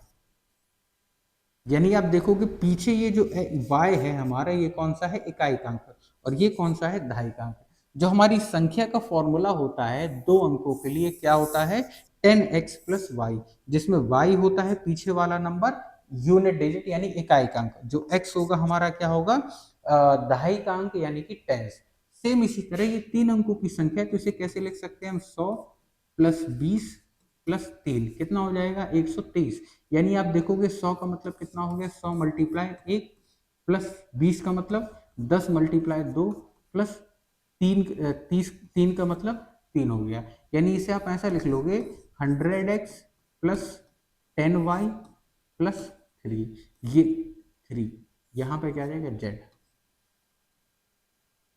यानी आप देखोगे पीछे ये जो y है हमारा, ये कौन सा है इकाइकांक, और ये कौन सा है दहाइकांक। जो हमारी संख्या का फॉर्मूला होता है 2 अंकों के लिए, क्या होता है 10x प्लस वाई, जिसमें y होता है पीछे वाला नंबर, यूनिट डिजिट यानी इकाई अंक, जो x होगा हमारा क्या होगा दहाई का अंक यानी कि टेंस। सेम इसी तरह ये 3 अंकों की संख्या, तो इसे कैसे लिख सकते हैं हम, 100 प्लस 20 प्लस 3 कितना हो जाएगा 123। यानी आप देखोगे 100 का मतलब कितना हो गया 100 मल्टीप्लाई 1 प्लस 20 का मतलब 10 मल्टीप्लाई 2 प्लस 3 का मतलब 3 हो गया। यानी इसे आप ऐसा लिख लोगे 100x प्लस 10y प्लस 3, ये 3 यहाँ पे क्या आ जाएगा z,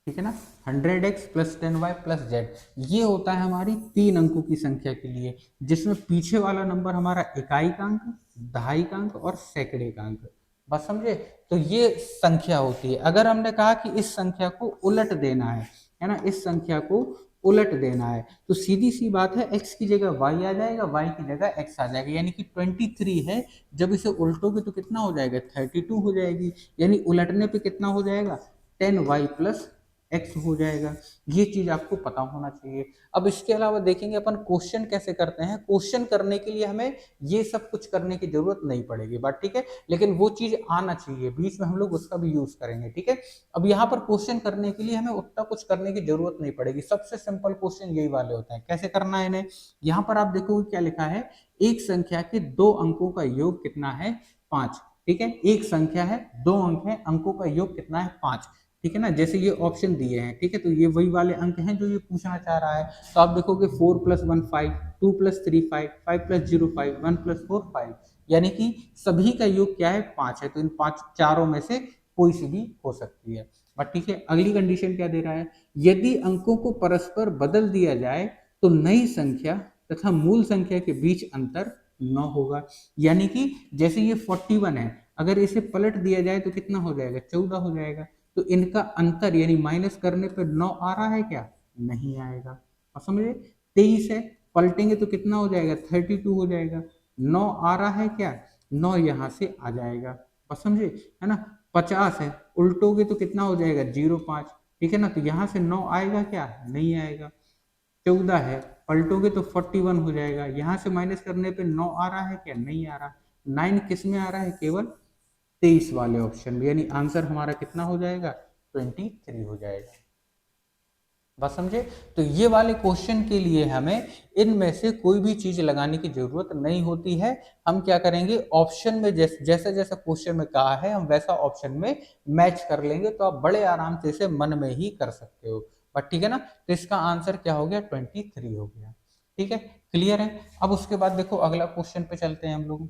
ठीक है ना। 100x plus 10y plus Z, ये होता है हमारी 3 अंकों की संख्या के लिए, जिसमें पीछे वाला नंबर हमारा इकाई का अंक, दहाई का अंक और सैकड़े का अंक। बस समझे। तो ये संख्या होती है। अगर हमने कहा कि इस संख्या को उलट देना है ना, इस संख्या को उलट देना है, तो सीधी सी बात है x की जगह y आ जाएगा, y की जगह x आ जाएगा। यानी कि 23 है, जब इसे उल्टोगे तो कितना हो जाएगा 32 हो जाएगी। यानी उलटने पे कितना हो जाएगा 10y प्लस एक्स हो जाएगा। ये चीज आपको पता होना चाहिए। अब इसके अलावा देखेंगे अपन क्वेश्चन कैसे करते हैं। क्वेश्चन करने के लिए हमें ये सब कुछ करने की जरूरत नहीं पड़ेगी, बात ठीक है, लेकिन वो चीज आना चाहिए, बीच में हम लोग उसका भी यूज करेंगे, ठीक है। अब यहाँ पर क्वेश्चन करने के लिए हमें उतना कुछ करने की जरूरत नहीं पड़ेगी। सबसे सिंपल क्वेश्चन यही वाले होते हैं। कैसे करना है इन्हें, यहाँ पर आप देखोगे क्या लिखा है, एक संख्या के 2 अंकों का योग कितना है 5, ठीक है। एक संख्या है, 2 अंक है, अंकों का योग कितना है 5, ठीक है ना। जैसे ये ऑप्शन दिए हैं, ठीक है, तो ये वही वाले अंक हैं जो ये पूछना चाह रहा है। तो आप देखोगे 4 प्लस 1 5, 2 प्लस 3 5, 5 प्लस 0 5, 1 प्लस 4 5, यानी कि सभी का योग क्या है 5 है। तो इन 5 चारों में से कोई सी भी हो सकती है, बट ठीक है। अगली कंडीशन क्या दे रहा है, यदि अंकों को परस्पर बदल दिया जाए तो नई संख्या तथा मूल संख्या के बीच अंतर 9 होगा। यानी कि जैसे ये 41 है, अगर इसे पलट दिया जाए तो कितना हो जाएगा 14 हो जाएगा। तो इनका अंतर यानी माइनस करने पर 9 आ रहा है क्या, नहीं आएगा। और समझे, 23 है, पलटेंगे तो कितना हो जाएगा 32 हो जाएगा। 9 आ रहा है क्या, 9 यहाँ से आ जाएगा, बस समझे, है ना। 50 है, उल्टोगे तो कितना हो जाएगा 0.5, ठीक है ना, तो यहाँ से 9 आएगा क्या, नहीं आएगा। 14 है, पलटोगे तो 41 हो जाएगा, यहाँ से माइनस करने पे 9 आ रहा है क्या, नहीं आ रहा। 9 किस में आ रहा है, केवल 23 वाले ऑप्शन में। यानी आंसर हमारा कितना हो जाएगा 23 हो जाएगा, बस समझे। तो ये वाले क्वेश्चन के लिए हमें इनमें से कोई भी चीज लगाने की जरूरत नहीं होती है। हम क्या करेंगे, ऑप्शन में जैसा जैसा क्वेश्चन में कहा है हम वैसा ऑप्शन में मैच कर लेंगे, तो आप बड़े आराम से इसे मन में ही कर सकते हो। बट ठीक है ना, तो इसका आंसर क्या हो गया 23 हो गया, ठीक है, क्लियर है। अब उसके बाद देखो अगला क्वेश्चन पे चलते हैं हम लोग।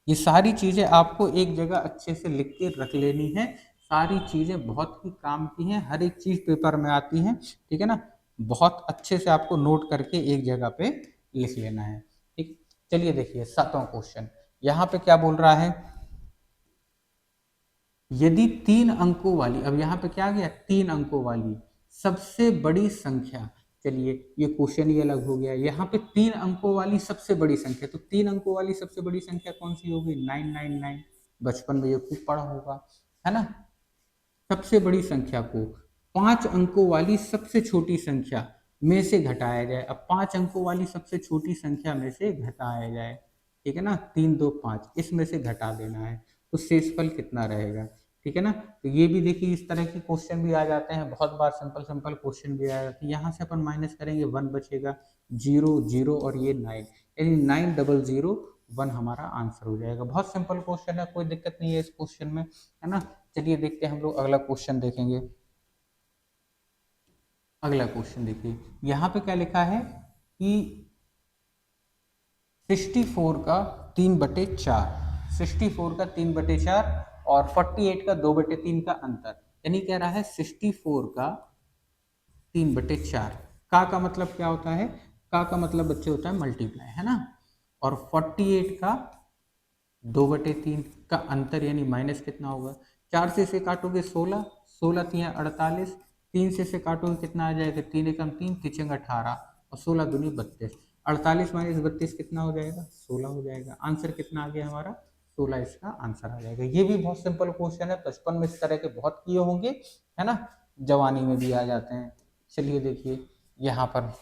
ये सारी चीजें आपको एक जगह अच्छे से लिख के रख लेनी है। सारी चीजें बहुत ही काम की हैं, हर एक चीज पेपर में आती है, ठीक है ना। बहुत अच्छे से आपको नोट करके एक जगह पे लिख लेना है, ठीक। चलिए देखिए 7वां क्वेश्चन, यहाँ पे क्या बोल रहा है, यदि 3 अंकों वाली, अब यहाँ पे क्या गया 3 अंकों वाली सबसे बड़ी संख्या, चलिए ये क्वेश्चन ही अलग हो गया। यहाँ पे 3 अंकों वाली सबसे बड़ी संख्या, तो 3 अंकों वाली सबसे बड़ी संख्या कौन सी होगी 999, बचपन में ये खूब पढ़ा होगा, है ना। सबसे बड़ी संख्या को 5 अंकों वाली सबसे छोटी संख्या में से घटाया जाए। अब 5 अंकों वाली सबसे छोटी संख्या में से घटाया जाए, ठीक है ना, 3 2 5 इसमें से घटा देना है, तो शेषफल कितना रहेगा, ठीक है ना। तो ये भी देखिए इस तरह के क्वेश्चन भी आ जाते हैं, बहुत बार सिंपल सिंपल क्वेश्चन भी आ जाते हैं। यहाँ से अपन माइनस करेंगे 1 बचेगा, 0 0 और ये 9, यानी 9001 हमारा आंसर हो जाएगा। बहुत सिंपल क्वेश्चन है, कोई दिक्कत नहीं है इस क्वेश्चन में, है ना। चलिए देखते हैं हम लोग अगला क्वेश्चन देखेंगे। अगला क्वेश्चन देखिए, यहाँ पे क्या लिखा है कि 64 का 3/4, 64 का 3/4 और 48 का 2/3 का अंतर। यानी कह रहा है 64 का 3/4, का मतलब क्या होता है, का मतलब बच्चे होता है मल्टीप्लाई, है ना। और 48 का 2/3 का अंतर यानी माइनस कितना होगा, 4 से इसे काटोगे 16, 16 3 48, 3 से इसे काटोगे कितना आ जाएगा, 3 एकम 3 3 18 और 16 दूनी 32, 48 माइनस 32 कितना हो जाएगा 16 हो जाएगा। आंसर कितना आ गया हमारा 16, इसका आंसर आ जाएगा। ये भी बहुत सिंपल क्वेश्चन है, बचपन में इस तरह के बहुत किए होंगे, है ना, जवानी में भी आ जाते हैं। चलिए देखिए यहाँ पर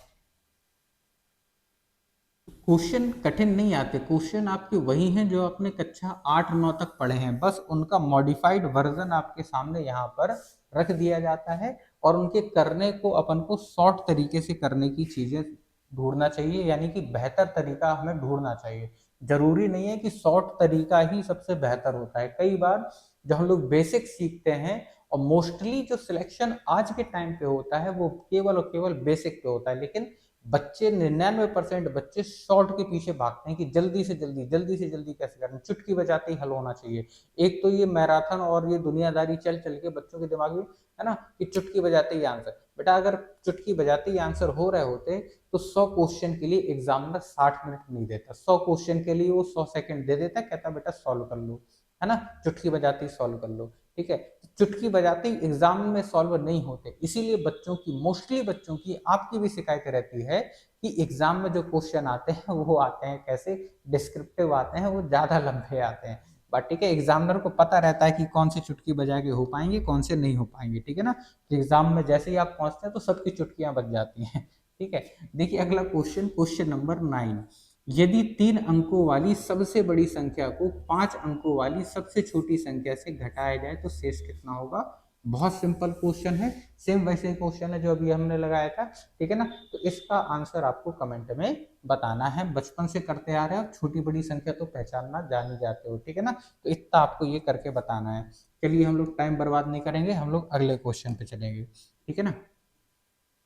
क्वेश्चन कठिन नहीं आते, क्वेश्चन आपके वही हैं जो आपने कक्षा 8-9 तक पढ़े हैं, बस उनका मॉडिफाइड वर्जन आपके सामने यहाँ पर रख दिया जाता है और उनके करने को अपन को शॉर्ट तरीके से करने की चीजें ढूंढना चाहिए, यानी कि बेहतर तरीका हमें ढूंढना चाहिए। जरूरी नहीं है कि शॉर्ट तरीका ही सबसे बेहतर होता है। कई बार जब हम लोग बेसिक सीखते हैं, और मोस्टली जो सिलेक्शन आज के टाइम पे होता है वो केवल और केवल बेसिक पे होता है, लेकिन बच्चे 99% बच्चे शॉर्ट के पीछे भागते हैं कि जल्दी से जल्दी कैसे करना, चुटकी बजाते ही हल होना चाहिए। एक तो ये मैराथन और ये दुनियादारी चल चल के बच्चों के दिमाग में है ना कि चुटकी बजाते ही आंसर। बेटा अगर चुटकी बजाते ही आंसर हो रहे होते तो 100 क्वेश्चन के लिए एग्जामिनर 60 मिनट नहीं देता, 100 क्वेश्चन के लिए वो 100 सेकंड दे देता, कहता बेटा सॉल्व कर लो, है ना, चुटकी बजाते ही सॉल्व कर लो। ठीक है, चुटकी बजाते ही एग्जाम में सॉल्व नहीं होते, इसीलिए बच्चों की, मोस्टली बच्चों की, आपकी भी शिकायत रहती है कि एग्जाम में जो क्वेश्चन आते हैं वो आते हैं कैसे, डिस्क्रिप्टिव आते हैं, वो ज्यादा लंबे आते हैं। बट ठीक है, एग्जामिनर को पता रहता है कि कौन से चुटकी बजा के हो पाएंगे, कौन से नहीं हो पाएंगे। ठीक है ना, तो एग्जाम में जैसे ही आप पहुंचते हैं तो सबकी चुटकियां बज जाती हैं। ठीक है, देखिए अगला क्वेश्चन, क्वेश्चन नंबर 9। यदि 3 अंकों वाली सबसे बड़ी संख्या को 5 अंकों वाली सबसे छोटी संख्या से घटाया जाए तो शेष कितना होगा। बहुत सिंपल क्वेश्चन है, सेम वैसे क्वेश्चन है जो अभी हमने लगाया था। ठीक है ना, तो इसका आंसर आपको कमेंट में बताना है। बचपन से करते आ रहे हो, छोटी बड़ी संख्या तो पहचानना जान ही जाते हो। ठीक है ना, तो इतना आपको ये करके बताना है। चलिए हम लोग टाइम बर्बाद नहीं करेंगे, हम लोग अगले क्वेश्चन पे चलेंगे। ठीक है ना,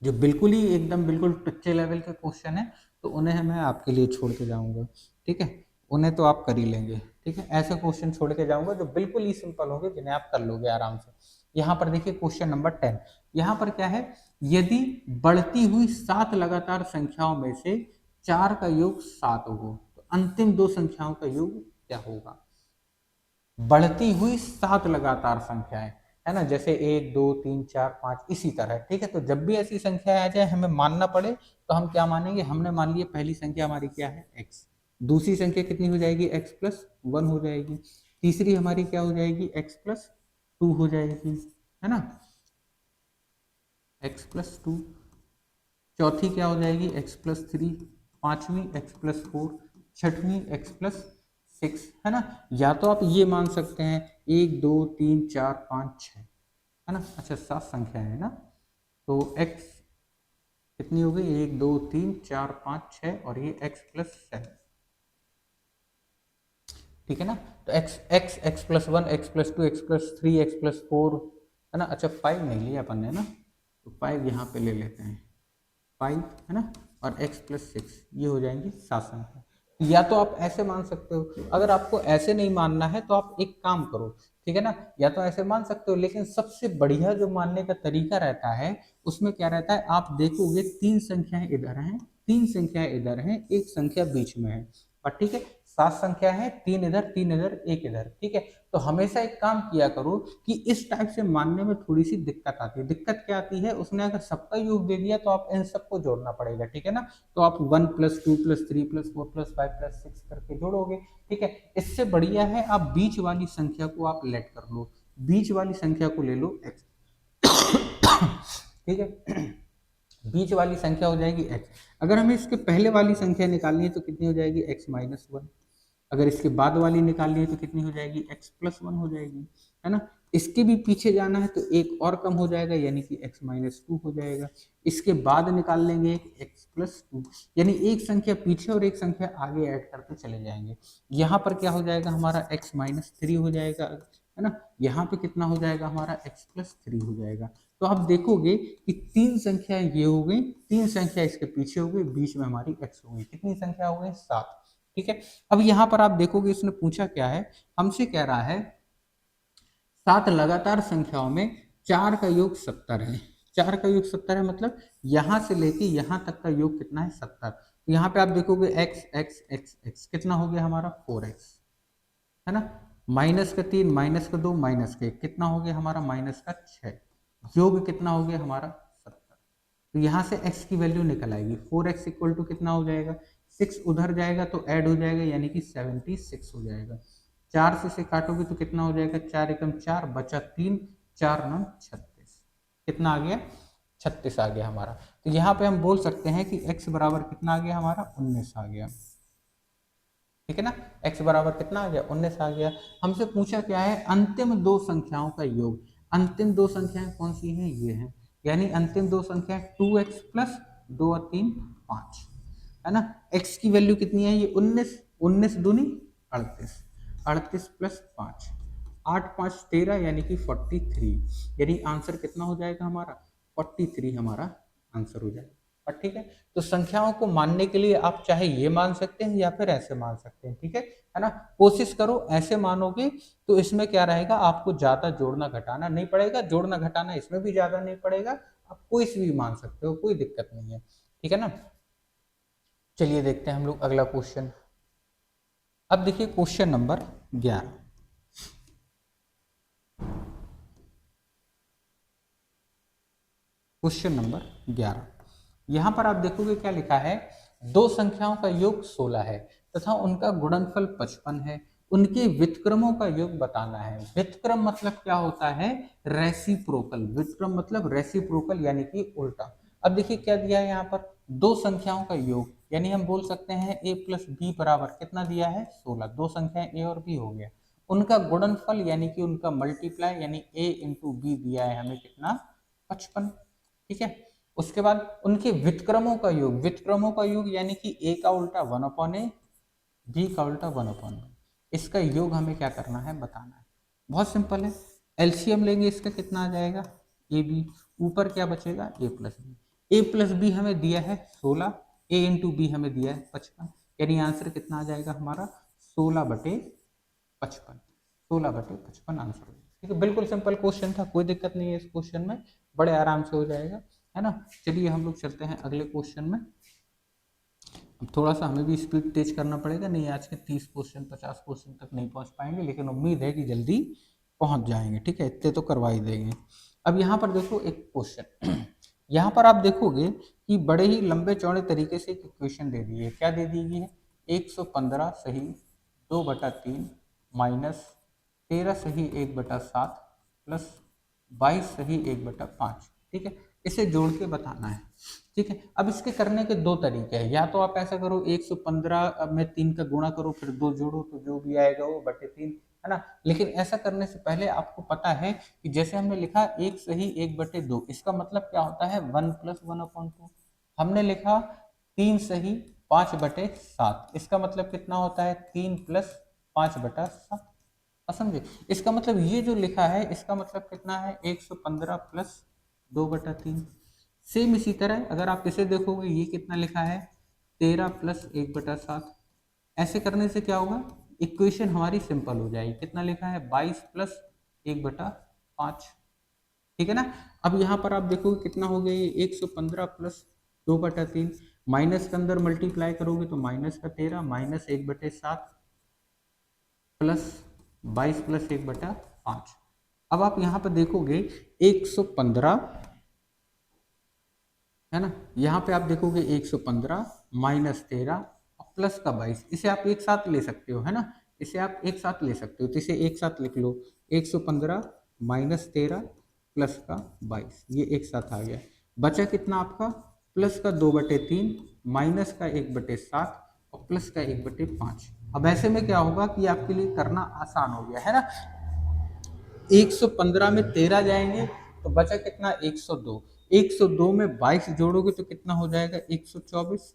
जो बिल्कुल ही एकदम बिल्कुल टच्चे लेवल के क्वेश्चन है तो उन्हें मैं आपके लिए छोड़ के जाऊंगा। ठीक है, उन्हें तो आप कर ही लेंगे। ठीक है, ऐसे क्वेश्चन छोड़ के जाऊंगा जो बिल्कुल ही सिंपल होंगे, जिन्हें आप कर लोगे आराम से। यहाँ पर देखिए क्वेश्चन नंबर 10, यहाँ पर क्या है, यदि बढ़ती हुई 7 लगातार संख्याओं में से 4 का योग 7 हो तो अंतिम 2 संख्याओं का योग क्या होगा। बढ़ती हुई 7 लगातार संख्याएं, है ना, जैसे 1 2 3 4 5 इसी तरह। ठीक है, तो जब भी ऐसी संख्या आ जाए हमें मानना पड़े तो हम क्या मानेंगे, हमने मान लिया पहली संख्या हमारी क्या है x, दूसरी संख्या कितनी हो जाएगी x+1 हो जाएगी, तीसरी हमारी क्या हो जाएगी x+2 हो जाएगी, है ना, x+2, चौथी क्या हो जाएगी x+3, पांचवी x+4, छठवीं x+6, है ना। या तो आप ये मान सकते हैं 1 2 3 4 5 6, है ना, अच्छा 7 संख्या है ना, तो x कितनी हो गई 1 2 3 4 5 6 और ये x+7। ठीक है ना, तो x+1 x+2 x+3 x+4, है ना, अच्छा 5 नहीं लिया अपन ने ना, तो 5 यहाँ पे ले लेते हैं, 5, है ना, और x+6, ये हो जाएंगी 7 संख्या। या तो आप ऐसे मान सकते हो, अगर आपको ऐसे नहीं मानना है तो आप एक काम करो, ठीक है ना, या तो ऐसे मान सकते हो, लेकिन सबसे बढ़िया जो मानने का तरीका रहता है उसमें क्या रहता है, आप देखोगे 3 संख्याएं इधर हैं, 3 संख्याएं इधर हैं, एक संख्या बीच में है, और ठीक है 7 संख्या है, 3 इधर 3 इधर 1 इधर। ठीक है, तो हमेशा एक काम किया करो कि इस टाइप से मानने में थोड़ी सी दिक्कत आती है। दिक्कत क्या आती है, उसने अगर सबका योग दे दिया तो आप इन सबको जोड़ना पड़ेगा। ठीक है ना, तो आप 1 + 2 + 3 + 4 + 5 + 6 करके जोड़ोगे। ठीक है, इससे बढ़िया है आप बीच वाली संख्या को आप लेट कर लो, बीच वाली संख्या को ले लो x। ठीक है, बीच वाली संख्या हो जाएगी x। अगर हमें इसके पहले वाली संख्या निकालनी है तो कितनी हो जाएगी x-1, अगर इसके बाद वाली निकालनी है तो कितनी हो जाएगी x+1 हो जाएगी, है ना। इसके भी पीछे जाना है तो एक और कम हो जाएगा यानी कि x-2 हो जाएगा, इसके बाद निकाल लेंगे x+2, यानी एक संख्या पीछे और एक संख्या आगे ऐड करते चले जाएंगे। यहाँ पर क्या हो जाएगा हमारा x-3 हो जाएगा, है ना, यहाँ पे कितना हो जाएगा हमारा x+3 हो जाएगा। तो आप देखोगे कि 3 संख्या ये हो गई, 3 संख्या इसके पीछे हो गई, बीच में हमारी x हो गई, कितनी संख्या हो गई 7। ठीक है, अब यहाँ पर आप देखोगे इसने पूछा क्या है, हमसे कह रहा है 7 लगातार संख्याओं में 4 का योग 70 है, 4 का योग 70 है, मतलब यहाँ से लेके यहाँ तक का योग कितना है 70। तो यहाँ पे आप देखोगे x x x x कितना हो गया हमारा 4x, है ना, -3 -2 -1 कितना हो गया हमारा -6, योग कितना हो गया हमारा 70। तो यहाँ से x की वैल्यू निकल आएगी, 4x = कितना हो जाएगा, 6 उधर जाएगा तो ऐड हो जाएगा यानी कि 76 हो जाएगा। 4 से काटोगे तो कितना हो जाएगा, 4 एकम 4 बचा 3, 4 9 36, कितना आ गया 36 आ गया हमारा। तो यहाँ पे हम बोल सकते हैं कि x बराबर कितना आ गया हमारा 19 आ गया। ठीक है ना। x बराबर कितना आ गया 19 आ गया। हमसे पूछा क्या है अंतिम दो संख्याओं का योग। अंतिम दो संख्याएं कौन सी हैं ये हैं, यानी अंतिम दो संख्याएं 2x प्लस 2 और 3 5 है ना। x की वैल्यू कितनी है ये 19, 19 दूनी 38, 38 प्लस 5 8 5 13 यानी कि 43, यानी आंसर कितना हो जाएगा हमारा 43 हमारा आंसर हो जाएगा। ठीक है, तो संख्याओं को मानने के लिए आप चाहे ये मान सकते हैं या फिर ऐसे मान सकते हैं, ठीक है ना। कोशिश करो ऐसे मानोगे तो इसमें क्या रहेगा आपको ज्यादा जोड़ना घटाना नहीं पड़ेगा, जोड़ना घटाना इसमें भी ज्यादा नहीं पड़ेगा, आप कोई सी भी मान सकते हो, कोई दिक्कत नहीं है, ठीक है ना। चलिए देखते हैं हम लोग अगला क्वेश्चन। अब देखिए क्वेश्चन नंबर 11। क्वेश्चन नंबर 11, यहां पर आप देखोगे क्या लिखा है, दो संख्याओं का योग 16 है तथा उनका गुणनफल 55 है, उनके व्युत्क्रमों का योग बताना है। व्युत्क्रम मतलब क्या होता है रेसिप्रोकल, व्युत्क्रम मतलब रेसिप्रोकल यानी कि उल्टा। अब देखिए क्या दिया है यहाँ पर दो संख्याओं का योग, यानी हम बोल सकते हैं a प्लस बी बराबर कितना दिया है 16, दो संख्याएं a और b हो गया, उनका गुणनफल यानी कि उनका मल्टीप्लाई यानी a इंटू बी दिया है हमें कितना 55, ठीक है। उसके बाद उनके व्युत्क्रमों का योग, व्युत्क्रमों का योग यानी कि a का उल्टा 1/a, b का उल्टा 1/b, इसका योग हमें क्या करना है बताना है। बहुत सिंपल है, एलसीएम लेंगे इसका कितना आ जाएगा ए बी, ऊपर क्या बचेगा ए प्लस बी, ए प्लस बी हमें दिया है 16, ए इंटू बी हमें दिया है 55, यानी आंसर कितना आ जाएगा हमारा 16/55, 16/55 आंसर हो। ठीक है, बिल्कुल सिंपल क्वेश्चन था, कोई दिक्कत नहीं है इस क्वेश्चन में, बड़े आराम से हो जाएगा, है ना। चलिए हम लोग चलते हैं अगले क्वेश्चन में। अब थोड़ा सा हमें भी स्पीड तेज करना पड़ेगा, नहीं आज के 30 क्वेश्चन 50 क्वेश्चन तक नहीं पहुंच पाएंगे, लेकिन उम्मीद है कि जल्दी पहुंच जाएंगे, ठीक है, इतने तो करवा ही देंगे। अब यहाँ पर देखो एक क्वेश्चन यहाँ पर आप देखोगे कि बड़े ही लंबे चौड़े तरीके से एक इक्वेशन दे दी है, क्या दे दी है 115 सही 2/3 माइनस 13 सही 1/7 प्लस 22 सही 1/5, ठीक है, इसे जोड़ के बताना है, ठीक है। अब इसके करने के दो तरीके हैं, या तो आप ऐसा करो 115 में 3 का गुणा करो फिर 2 जोड़ो तो जो भी आएगा वो बटे 3, है ना। लेकिन ऐसा करने से पहले आपको पता है कि जैसे हमने लिखा 1 सही 1/2, इसका मतलब क्या होता है 1 + 1/2, हमने लिखा 3 सही 5/7, इसका मतलब कितना होता है 3 + 5/7, समझे। इसका मतलब ये जो लिखा है इसका मतलब कितना है 115 + 2/3। सेम इसी तरह अगर आप इसे देखोगे ये कितना लिखा है 13 + 1/7, ऐसे करने से क्या होगा इक्वेशन हमारी सिंपल हो जाएगी, कितना लिखा है 22 + 1/5, ठीक है ना। अब यहाँ पर आप देखोगे कितना हो गया ये 115 + 2/3, माइनस के अंदर मल्टीप्लाई करोगे तो माइनस का 13 माइनस 1/7 प्लस 22 + 1/5। अब आप यहाँ पर देखोगे 115 है ना, यहाँ पे आप देखोगे 115 माइनस 13 और प्लस का 22, इसे आप एक साथ ले सकते हो, है ना, इसे आप एक साथ ले सकते हो, तो इसे एक साथ लिख लो 115 माइनस 13 प्लस का 22, ये एक साथ आ गया। बचा कितना आपका प्लस का 2/3 माइनस का 1/7 और प्लस का 1/5। अब ऐसे में क्या होगा कि आपके लिए करना आसान हो गया, है ना। 115 में 13 जाएंगे तो बचा कितना 102, 102 में 22 जोड़ोगे तो कितना हो जाएगा 124,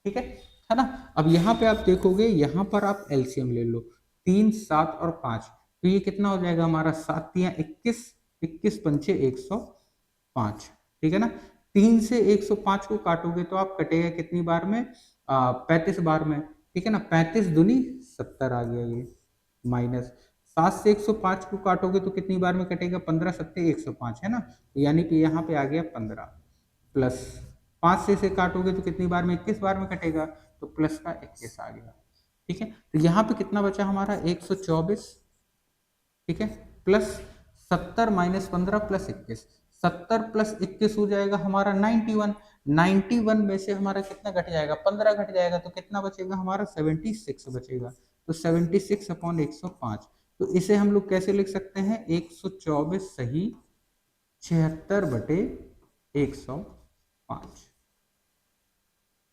ठीक है ना। अब यहाँ पे आप देखोगे यहाँ पर आप एलसीएम ले लो 3 7 और 5, तो ये कितना हो जाएगा हमारा 7 × 21, 21 पंचे 105, ठीक है ना। 3 से 105 को काटोगे तो आप कटेगा कितनी बार में 35 बार में, ठीक है ना, 35 दूनी 70 आ गया ये, माइनस 7 से 105 को काटोगे तो कितनी बार में कटेगा 15 7 105, है ना, तो यानी कि यहाँ पे आ गया 15, प्लस 5 से काटोगे तो कितनी बार में 21 बार में कटेगा तो प्लस का 21 आ गया, ठीक है। तो यहाँ पे कितना बचा हमारा 124, ठीक है, प्लस 70 माइनस 15 प्लस 21, 70 + 21 हो जाएगा हमारा 91, 91 में से हमारा कितना घट जाएगा 15 घट जाएगा तो कितना बचेगा हमारा 76 बचेगा, तो 76/105, तो इसे हम लोग कैसे लिख सकते हैं 124 सही 76/105,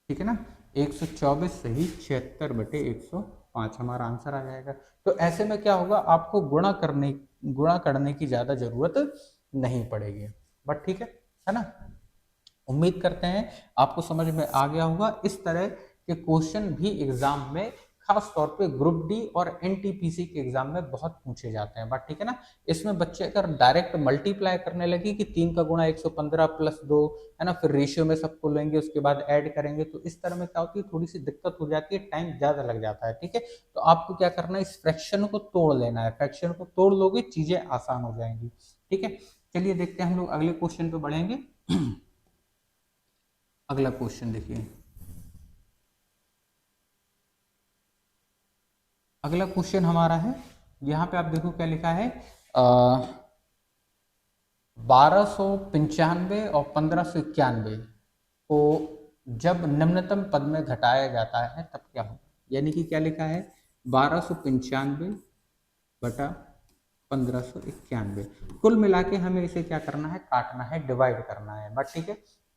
ठीक है ना, 124 सही 76/105 हमारा आंसर आ जाएगा। तो ऐसे में क्या होगा, आपको गुणा करने की ज्यादा जरूरत नहीं पड़ेगी। बट ठीक है ना। उम्मीद करते हैं आपको समझ में आ गया होगा। इस तरह के क्वेश्चन भी एग्जाम में खास तौर पे ग्रुप डी और एनटीपीसी के एग्जाम में बहुत पूछे जाते हैं। बात ठीक है ना। इसमें बच्चे अगर डायरेक्ट मल्टीप्लाई करने लगे कि 3 का गुणा 115 प्लस 2 है ना, फिर रेशियो में सबको लेंगे उसके बाद ऐड करेंगे, तो इस तरह में क्या होती है, थोड़ी सी दिक्कत हो जाती है, टाइम ज्यादा लग जाता है। ठीक है, तो आपको क्या करना है, इस फ्रैक्शन को तोड़ लेना है। फ्रैक्शन को तोड़ लोगे चीजें आसान हो जाएंगी। ठीक है, चलिए देखते हैं हम लोग अगले क्वेश्चन पे बढ़ेंगे। अगला क्वेश्चन देखिए। अगला क्वेश्चन हमारा है, यहाँ पे आप देखो क्या लिखा है, 1295 और 1591 को जब निम्नतम पद में घटाया जाता है तब क्या होगा। यानी कि क्या लिखा है, 1295 बटा 1591, कुल मिला के हमें इसे क्या करना है, काटना है, डिवाइड करना है। बट ठीक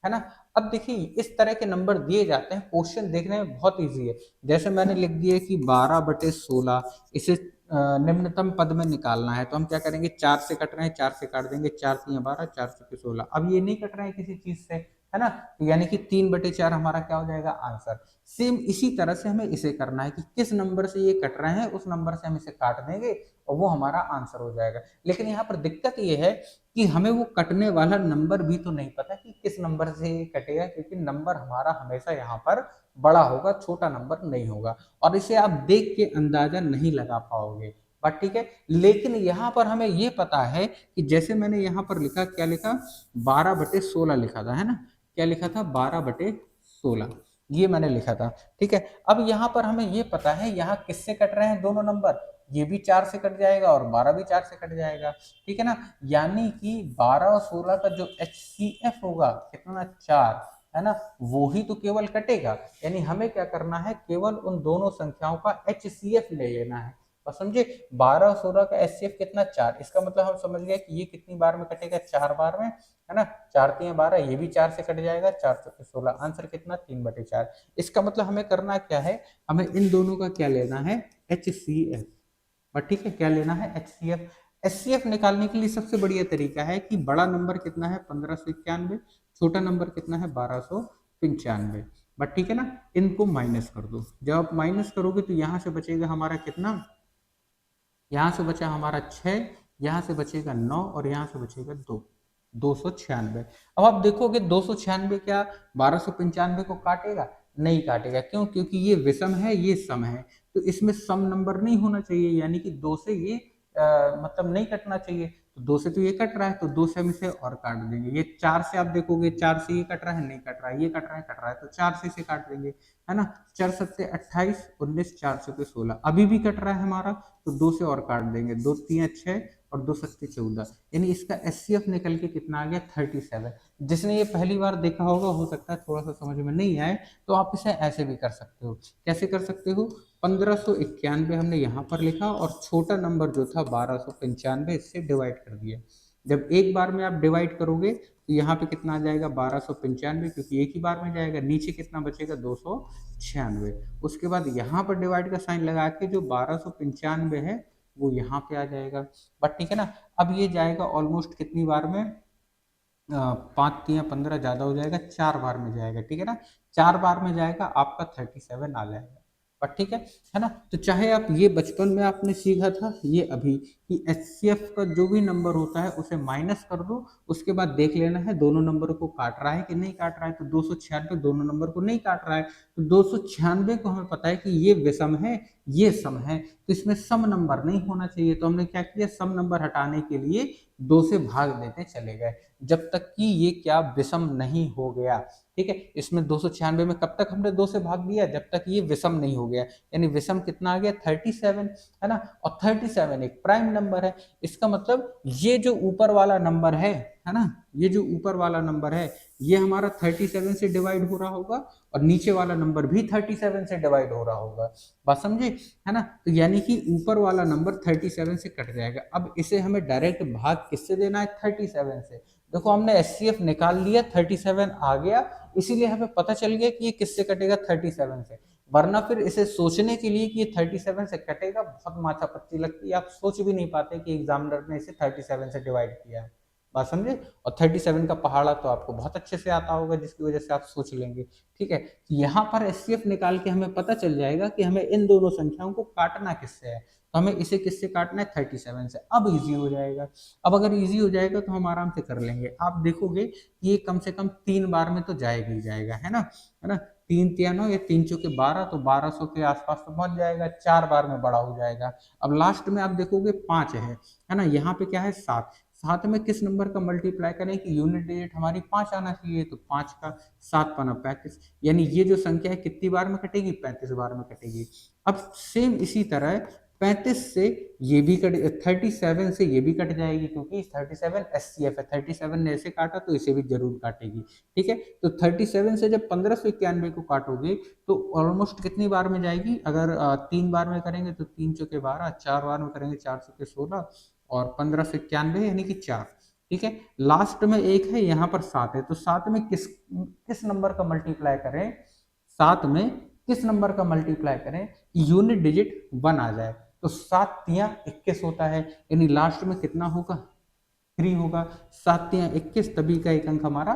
है ना। अब देखिए इस तरह के नंबर दिए जाते हैं, क्वेश्चन देखने में बहुत इजी है। जैसे मैंने लिख दिया कि 12/16, इसे निम्नतम पद में निकालना है, तो हम क्या करेंगे, 4 से कट रहे हैं, 4 से काट देंगे, 4 3 12, 4 से 16। अब ये नहीं कट रहे हैं किसी चीज से, है ना, तो यानी कि 3/4 हमारा क्या हो जाएगा, आंसर। सेम इसी तरह से हमें इसे करना है कि किस नंबर से ये कट रहे हैं उस नंबर से हम इसे काट देंगे और वो हमारा आंसर हो जाएगा। लेकिन यहाँ पर दिक्कत ये है कि हमें वो कटने वाला नंबर भी तो नहीं पता कि किस नंबर से ये कटेगा, क्योंकि नंबर हमारा हमेशा यहाँ पर बड़ा होगा, छोटा नंबर नहीं होगा, और इसे आप देख के अंदाजा नहीं लगा पाओगे। बात ठीक है। लेकिन यहाँ पर हमें ये पता है कि जैसे मैंने यहाँ पर लिखा, क्या लिखा, 12/16 लिखा था, है ना, क्या लिखा था, 12/16 ये मैंने लिखा था। ठीक है, अब यहाँ पर हमें ये पता है यहाँ किससे कट रहे हैं दोनों नंबर, ये भी 4 से कट जाएगा और 12 भी 4 से कट जाएगा। ठीक है ना, यानी कि 12 और 16 का जो HCF होगा कितना, 4, है ना, वो ही तो केवल कटेगा। यानी हमें क्या करना है, केवल उन दोनों संख्याओं का HCF ले लेना है। और समझे, 12 और 16 का HCF कितना, 4, इसका मतलब हम समझ गए कि ये कितनी बार में कटेगा, 4 बार में, है ना, 4 3 12, ये भी 4 से कट जाएगा, 4 से 16, आंसर कितना, 3/4। इसका मतलब हमें करना क्या है, हमें इन दोनों का क्या लेना है, HCF। और ठीक है, क्या लेना है, HCF। HCF निकालने के लिए सबसे बढ़िया तरीका है कि बड़ा नंबर कितना है, 1591, छोटा नंबर कितना है, 1295। बट ठीक है ना, इनको माइनस कर दो। जब आप माइनस करोगे तो यहाँ से बचेगा हमारा कितना, यहाँ से बचा हमारा 6, यहाँ से बचेगा 9 और यहाँ से बचेगा 2, 296। अब आप देखोगे 296 क्या 1295 को काटेगा, नहीं काटेगा। क्यों, क्योंकि ये विषम है, ये सम है, तो इसमें सम नंबर नहीं होना चाहिए, यानी कि 2 से ये मतलब नहीं कटना चाहिए। तो 2 से तो ये कट रहा है, तो 2 से हम इसे और काट देंगे। ये 4 से आप देखोगे, 4 से ये कट रहा है, नहीं कट रहा है, ये कट रहा है, कट रहा है, तो 4 से इसे काट देंगे, है ना। 4 7 28, 19, 4 से 16, अभी भी कट रहा है हमारा, तो 2 से और काट देंगे, 2 3 6 और 2 7 14, यानी इसका HCF निकल के कितना आ गया, 37। जिसने ये पहली बार देखा होगा, हो सकता है थोड़ा सा समझ में नहीं आए, तो आप इसे ऐसे भी कर सकते हो। कैसे कर सकते हो, 1591 हमने यहाँ पर लिखा और छोटा नंबर जो था 1295 इससे डिवाइड कर दिया। जब एक बार में आप डिवाइड करोगे तो यहाँ पे कितना आ जाएगा, 1295, क्योंकि एक ही बार में जाएगा, नीचे कितना बचेगा, 296। उसके बाद यहाँ पर डिवाइड का साइन लगा के जो 1295 है वो यहाँ पे आ जाएगा। बट ठीक है ना, अब ये जाएगा ऑलमोस्ट कितनी बार में, 5 3 15 ज्यादा हो जाएगा, 4 बार में जाएगा। ठीक है ना, 4 बार में जाएगा, आपका 37 आ जाएगा। बट ठीक है ना। तो चाहे आप ये बचपन में आपने सीखा था, ये अभी कि HCF का जो भी नंबर होता है उसे माइनस कर दो, उसके बाद देख लेना है दोनों नंबर को काट रहा है कि नहीं काट रहा है। तो 296 दोनों नंबर को नहीं काट रहा है, तो 296 को हमें पता है कि ये विषम है, ये सम है, तो इसमें सम नंबर नहीं होना चाहिए। तो हमने क्या किया, सम नंबर हटाने के लिए 2 से भाग देते चले गए, जब तक कि ये क्या विषम नहीं हो गया। ठीक है, इसमें 296 में कब तक हमने 2 से भाग दिया, जब तक ये विषम नहीं हो गया। यानी विषम कितना आ गया, 37, है ना, और 37 एक प्राइम नंबर है। इसका मतलब ये जो ऊपर वाला नंबर है ना, ये जो ऊपर वाला नंबर है ये हमारा 37 से डिवाइड हो रहा होगा और नीचे वाला नंबर भी 37 से डिवाइड हो रहा होगा। बात समझे, है ना। तो यानी कि ऊपर वाला नंबर 37 से कट जाएगा। अब इसे हमें डायरेक्ट भाग किससे देना है, 37 से। देखो हमने HCF निकाल लिया, 37 आ गया, इसीलिए हमें पता चल गया कि ये किससे कटेगा, 37 से। वरना फिर इसे सोचने के लिए कि ये 37 से कटेगा बहुत माथापच्ची लगती है, आप सोच भी नहीं पाते कि एग्जामिनर ने इसे 37 से डिवाइड किया है। बात समझे? और 37 का पहाड़ा तो आपको बहुत अच्छे से आता होगा, जिसकी वजह से आप सोच लेंगे। ठीक है, यहाँ पर HCF निकाल के हमें पता चल जाएगा कि हमें इन दोनों संख्याओं को काटना किससे है। तो हमें इसे किससे काटना है, 37 से। अब इजी हो जाएगा। अब अगर इजी हो जाएगा तो हम आराम से कर लेंगे। आप देखोगे कि ये कम से कम 3 बार में तो जाएगा ही जाएगा, है ना। 3 तिया 9, ये 3 चौके 12, तो 1200 के आसपास तो पहुंच जाएगा, 4 बार में बड़ा हो जाएगा। अब लास्ट में आप देखोगे 5 है ना, यहाँ पे क्या है 7। 7 में किस नंबर का मल्टीप्लाई करें कि यूनिट डिजिट हमारी 5 आना चाहिए, तो 5 का 7 पना 35, यानी ये जो संख्या है कितनी बार में कटेगी, 35 बार में कटेगी। अब सेम इसी तरह 35 से ये भी कट, 37 से ये भी कट जाएगी, क्योंकि 37 HCF है, 37 ने ऐसे काटा तो इसे भी जरूर काटेगी। ठीक है, तो 37 से जब 1591 को काटोगे तो ऑलमोस्ट कितनी बार में जाएगी, अगर 3 बार में करेंगे तो 3 चौके 12, 4 बार में करेंगे 4 चौके 16, और 1591 यानी कि 4। ठीक है, लास्ट में एक है, यहाँ पर 7 है, तो 7 में किस किस नंबर का मल्टीप्लाई करें, 7 में किस नंबर का मल्टीप्लाई करें यूनिट डिजिट 1 आ जाए। तो 7 तिया 21 होता है, यानी लास्ट में कितना होगा, 3 होगा। 7 तिया 21, तभी का एक अंक हमारा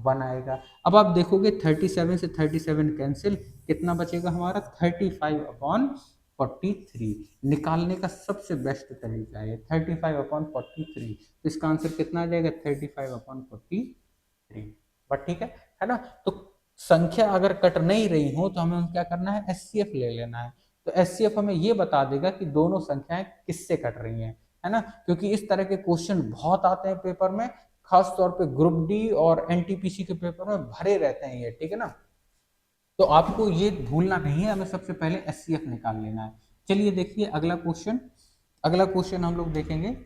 1 आएगा। अब आप देखोगे 37 से 37 कैंसिल, कितना बचेगा हमारा, 35/43 निकालने का सबसे बेस्ट तरीका है 35/43। तो इसका आंसर कितना आ जाएगा, 35/43। बट ठीक है ना। तो संख्या अगर कट नहीं रही हो तो हमें क्या करना है, HCF ले लेना है। तो HCF हमें ये बता देगा कि दोनों संख्याएं किससे कट रही हैं, है ना, क्योंकि इस तरह के क्वेश्चन बहुत आते हैं पेपर में, खास तौर पे ग्रुप डी और NTPC के पेपर में भरे रहते हैं ये। ठीक है ना, तो आपको ये भूलना नहीं है, हमें सबसे पहले HCF निकाल लेना है। चलिए देखिए अगला क्वेश्चन, अगला क्वेश्चन हम लोग देखेंगे।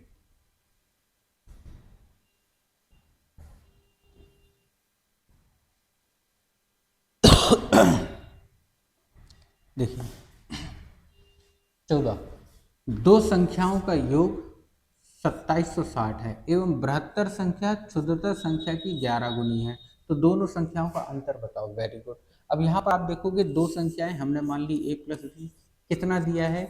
देखिए 14, दो संख्याओं का योग 2760 है एवं बृहत्तर संख्या क्षुद्रतर संख्या की 11 गुनी है, तो दोनों संख्याओं का अंतर बताओ। Very good. अब यहाँ पर आप देखोगे दो संख्याएं हमने मान ली a प्लस बी, कितना दिया है,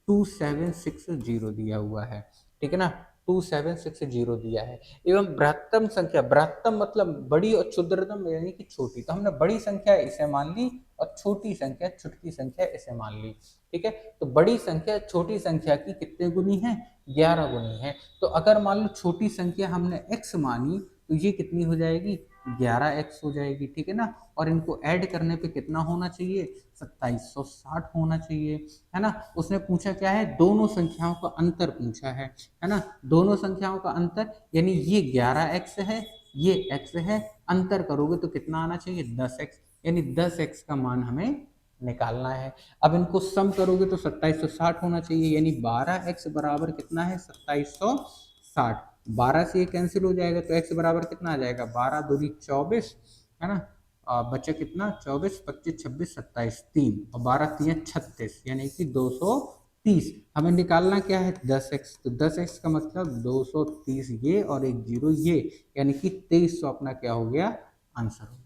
2760 दिया हुआ है। ठीक है ना, 2760 दिया है, एवं बृहत्तम संख्या, बृहत्तम मतलब बड़ी, और क्षुद्रतम यानी कि छोटी, तो हमने बड़ी संख्या इसे मान ली और छोटी संख्या छुटकी संख्या इसे मान ली। ठीक है, तो बड़ी संख्या छोटी संख्या की कितने गुनी है, 11 गुनी है। तो अगर मान लो छोटी संख्या हमने x मानी, तो ये कितनी हो जाएगी, 11x हो जाएगी। ठीक है ना, और इनको ऐड करने पे कितना होना चाहिए, 2760 होना चाहिए, है ना। उसने पूछा क्या है, दोनों संख्याओं का अंतर पूछा है ना, दोनों संख्याओं का अंतर, यानी ये 11x है, ये x है, अंतर करोगे तो कितना आना चाहिए, 10x, यानी 10x का मान हमें निकालना है। अब इनको सम करोगे तो 2760 होना चाहिए, यानी 12x बराबर कितना है, 2760। 12 से ये कैंसिल हो जाएगा तो x बराबर कितना आ जाएगा, 12 दूनी 24, है ना। बचा कितना, 24 25 26 27 3, और 12 तिया 36, यानी कि 230। हमें निकालना क्या है, 10x, तो 10x का मतलब 230 ये और एक जीरो ये, यानी कि 2300 अपना क्या हो गया, आंसर हो गया।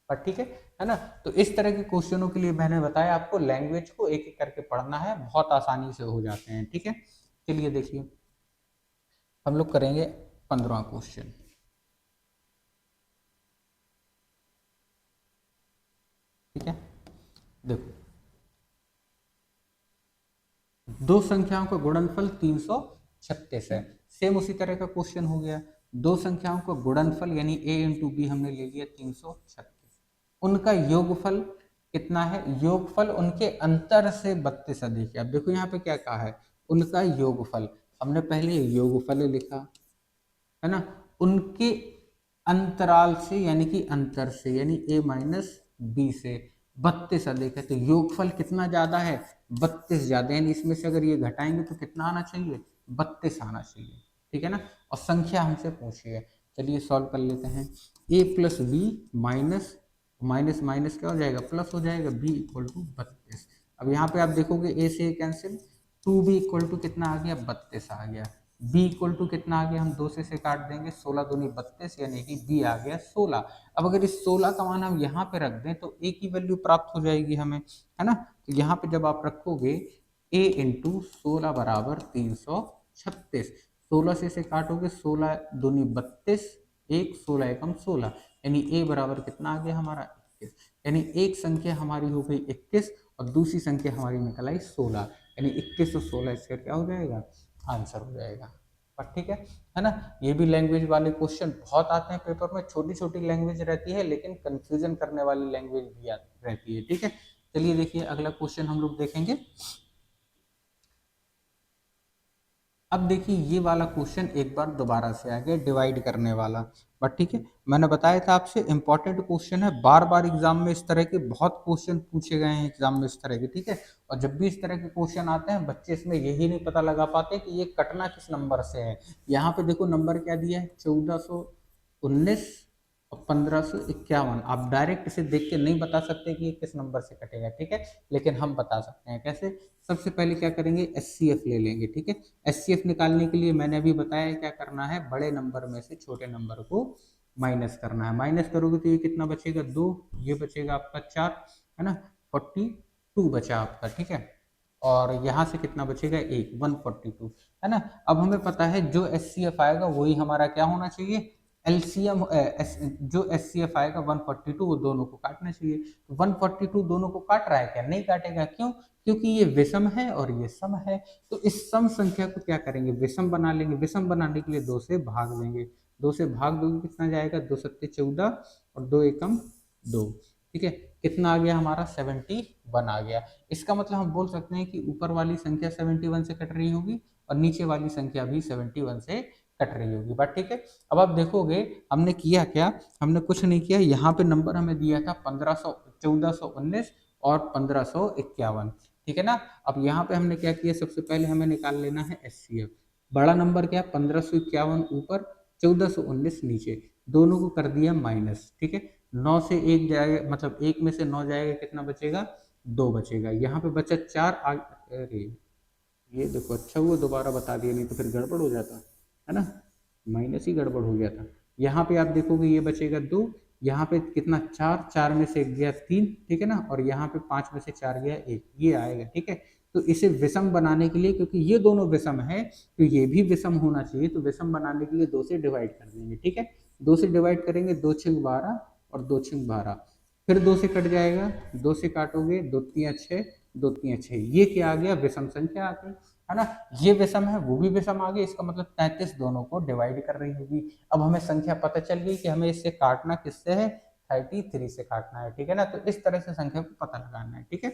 पर ठीक है ना। तो इस तरह के क्वेश्चनों के लिए मैंने बताया आपको लैंग्वेज को एक एक करके पढ़ना है, बहुत आसानी से हो जाते हैं। ठीक है, चलिए देखिए हम लोग करेंगे 15वां क्वेश्चन। ठीक है, देखो दो संख्याओं का गुणनफल 336 है, सेम उसी तरह का क्वेश्चन हो गया। दो संख्याओं का गुणनफल यानी a इंटू बी हमने ले लिया 336, उनका योगफल कितना है, योगफल उनके अंतर से 32 अधिक है। अब देखो यहाँ पे क्या कहा है, उनका योगफल, हमने पहले योगफल लिखा है ना, उनके अंतराल से यानी कि अंतर से, यानी a माइनस बी से 32 अधिक है, तो योगफल कितना ज्यादा है, 32 ज्यादा, यानी इसमें से अगर ये घटाएंगे तो कितना आना चाहिए, 32 आना चाहिए। ठीक है ना, और संख्या हमसे पूछी है, चलिए सॉल्व कर लेते हैं। a plus B minus minus minus क्या हो जाएगा, प्लस हो जाएगा, b इक्वल टू 32। अब यहाँ पे आप देखोगे a से कैंसिल, 2b इक्वल टू कितना आ गया, 32 आ गया। b इक्वल टू कितना आ गया, हम 2 से काट देंगे, 16 दूनी 32, यानी कि b आ गया 16। अब अगर इस 16 का मान हम यहाँ पे रख दें तो a की वैल्यू प्राप्त हो जाएगी हमें, है ना। तो यहाँ पे जब आप रखोगे a इंटू 16 बराबर 336, 16 से इसे काटोगे, 16 दूनी 32, एक 16 एकम 16, यानी a बराबर कितना आ गया हमारा 21, यानी एक संख्या हमारी हो गई 21 और दूसरी संख्या हमारी निकल आई 16, यानी 21 और 16 इसका क्या हो जाएगा, आंसर हो जाएगा। पर ठीक है ना। ये भी लैंग्वेज वाले क्वेश्चन बहुत आते हैं पेपर में, छोटी छोटी लैंग्वेज रहती है लेकिन कंफ्यूजन करने वाली लैंग्वेज भी रहती है, ठीक है। चलिए देखिए अगला क्वेश्चन हम लोग देखेंगे। अब देखिए ये वाला क्वेश्चन एक बार दोबारा से आ गया, डिवाइड करने वाला। बट ठीक है, मैंने बताया था आपसे इंपॉर्टेंट क्वेश्चन है, बार बार एग्जाम में इस तरह के बहुत क्वेश्चन पूछे गए हैं एग्जाम में इस तरह के, ठीक है। और जब भी इस तरह के क्वेश्चन आते हैं बच्चे इसमें यही नहीं पता लगा पाते कि ये कटना किस नंबर से है। यहाँ पे देखो नंबर क्या दिया है, 1419 और 1551। आप डायरेक्ट इसे देख के नहीं बता सकते कि ये किस नंबर से कटेगा, ठीक है, लेकिन हम बता सकते हैं कैसे। सबसे पहले क्या करेंगे, एचसीएफ ले लेंगे, ठीक है। एचसीएफ निकालने के लिए मैंने अभी बताया क्या करना है, बड़े नंबर में से छोटे नंबर को माइनस करना है। माइनस करोगे तो ये कितना बचेगा, 2, ये बचेगा आपका 4, है ना, 42 बचा आपका, ठीक है। और यहाँ से कितना बचेगा, 1, 142, है ना। अब हमें पता है जो एचसीएफ आएगा वही हमारा क्या होना चाहिए, एलसीएम। जो एचसीएफ आएगा 142, वो दोनों को काटना चाहिए। तो 142 दोनों को काट रहा है क्या, नहीं काटेगा, क्यों, क्योंकि ये विषम है और ये सम है। तो इस सम संख्या को क्या करेंगे, विषम बना लेंगे। विषम बनाने के लिए 2 से भाग देंगे, 2 से भाग दोगे कितना जाएगा, 2 सत्ते 14 और 2 एकम 2, ठीक है। कितना आ गया हमारा, 71 आ गया। इसका मतलब हम बोल सकते हैं कि ऊपर वाली संख्या 71 से कट रही होगी और नीचे वाली संख्या भी 71 से कट रही होगी, बात ठीक है। अब आप देखोगे हमने किया क्या, हमने कुछ नहीं किया। यहाँ पे नंबर हमें दिया था 1419 और 1551, ठीक है ना। अब यहाँ पे हमने क्या किया, सबसे पहले हमें निकाल लेना है एचसीएफ। बड़ा नंबर क्या, 1551 ऊपर, 1419 नीचे, दोनों को कर दिया माइनस, ठीक है। 9 से 1 जाएगा, मतलब 1 में से 9 जाएगा, कितना बचेगा, 2 बचेगा। यहाँ पे बचा 4, अरे ये देखो, अच्छा हुआ दोबारा बता दिया, नहीं तो फिर गड़बड़ हो जाता, है ना, माइनस ही गड़बड़ हो गया था। यहाँ पे आप देखोगे ये बचेगा 2, यहाँ पे कितना, 4, 4 में से 1 गया 3, ठीक है ना, और यहाँ पे 5 में से 4 गया 1, ये आएगा, ठीक है। तो इसे विषम बनाने के लिए, क्योंकि ये दोनों विषम है तो ये भी विषम होना चाहिए, तो विषम बनाने के लिए 2 से डिवाइड कर देंगे, ठीक है। 2 से डिवाइड करेंगे, 2 6 12 और 2 6 12, फिर 2 से कट जाएगा, 2 से काटोगे, 2 3 6, 2 3 6, ये क्या आ गया, विषम संख्या आ गई, है ना। ये विषम है, वो भी विषम आ गई, इसका मतलब 33 दोनों को डिवाइड कर रही होगी। अब हमें संख्या पता चल गई कि हमें इससे काटना किससे है, 33 से काटना है, ठीक है ना। तो इस तरह से संख्या को पता लगाना है, ठीक है।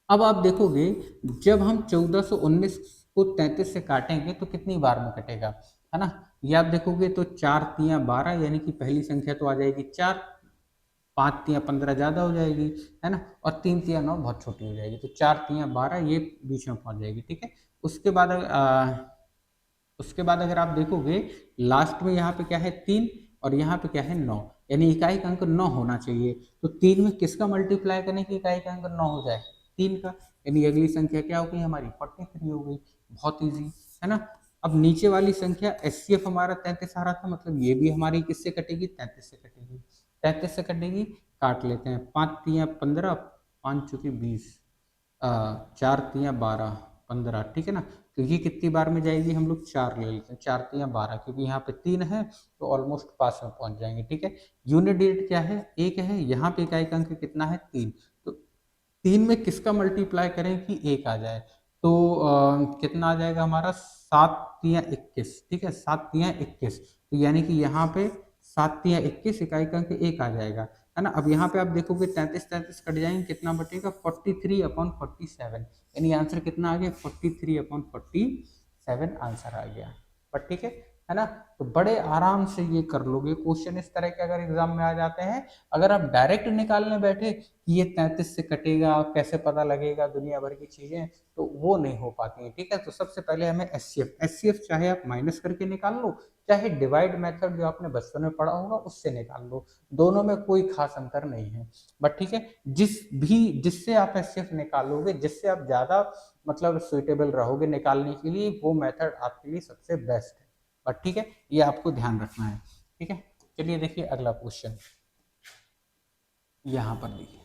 अब आप देखोगे जब हम 1419 को 33 से काटेंगे तो कितनी बार में कटेगा, है ना। ये आप देखोगे तो 4 तिया 12, यानी कि पहली संख्या तो आ जाएगी 4, 5 तिया 15 ज्यादा हो जाएगी, है ना, और 3 तिया 9 बहुत छोटी हो जाएगी, तो 4 तिया 12 ये बीच में पहुंच जाएगी, ठीक है। उसके बाद उसके बाद अगर आप देखोगे लास्ट में यहाँ पे क्या है, 3 और यहाँ पे क्या है, 9, यानी इकाई का अंक 9 होना चाहिए। तो 3 में किसका मल्टीप्लाई करें कि इकाई का अंक 9 हो जाए, 3 का, यानी अगली संख्या क्या हो गई हमारी, 43 हो गई, बहुत ईजी, है ना। अब नीचे वाली संख्या एचसीएफ हमारा 33 आ रहा था, मतलब ये भी हमारी किससे कटेगी, 33 से कटेगी, 33 से कटेगी, काट लेते हैं, 5 तिया 15, 5 चौकी 20, 4 तिया 12, 15, ठीक है ना। तो ये कितनी बार में जाएगी, हम लोग 4 ले लेते हैं, 4 तिया 12, क्योंकि यहाँ पे 3 है तो ऑलमोस्ट पास में पहुंच जाएंगे, ठीक है। यूनिट डिजिट क्या है, 1 है, यहाँ पे इकाई का अंक कितना है, 3, तो 3 में किसका मल्टीप्लाई करें कि 1 आ जाए, तो कितना आ जाएगा हमारा, 7 तिया 21, ठीक है, 7 तिया 21, तो यानी कि यहाँ पे 7 तिया 21, इकाई का अंक 1 आ जाएगा, है ना। अब यहाँ पे आप देखोगे 33 33 कट जाएंगे, कितना बचेगा, 43/47, यानी आंसर कितना आ गया, 43/47 आंसर आ गया, पर ठीक है ना। तो बड़े आराम से ये कर लोगे क्वेश्चन, इस तरह के अगर एग्जाम में आ जाते हैं। अगर आप डायरेक्ट निकालने बैठे कि ये 33 से कटेगा, कैसे पता लगेगा, दुनिया भर की चीजें, तो वो नहीं हो पाती हैं, ठीक है। तो सबसे पहले हमें एचसीएफ चाहे आप माइनस करके निकाल लो, चाहे डिवाइड मेथड जो आपने बचपन में पढ़ा होगा उससे निकाल लो, दोनों में कोई खास अंतर नहीं है, बट ठीक है। जिससे आप एचसीएफ निकालोगे, जिससे आप ज्यादा मतलब सुइटेबल रहोगे निकालने के लिए, वो मेथड आपके लिए सबसे बेस्ट है। बट ठीक है, ये आपको ध्यान रखना है। ठीक है, चलिए देखिए अगला क्वेश्चन यहाँ पर देखिए।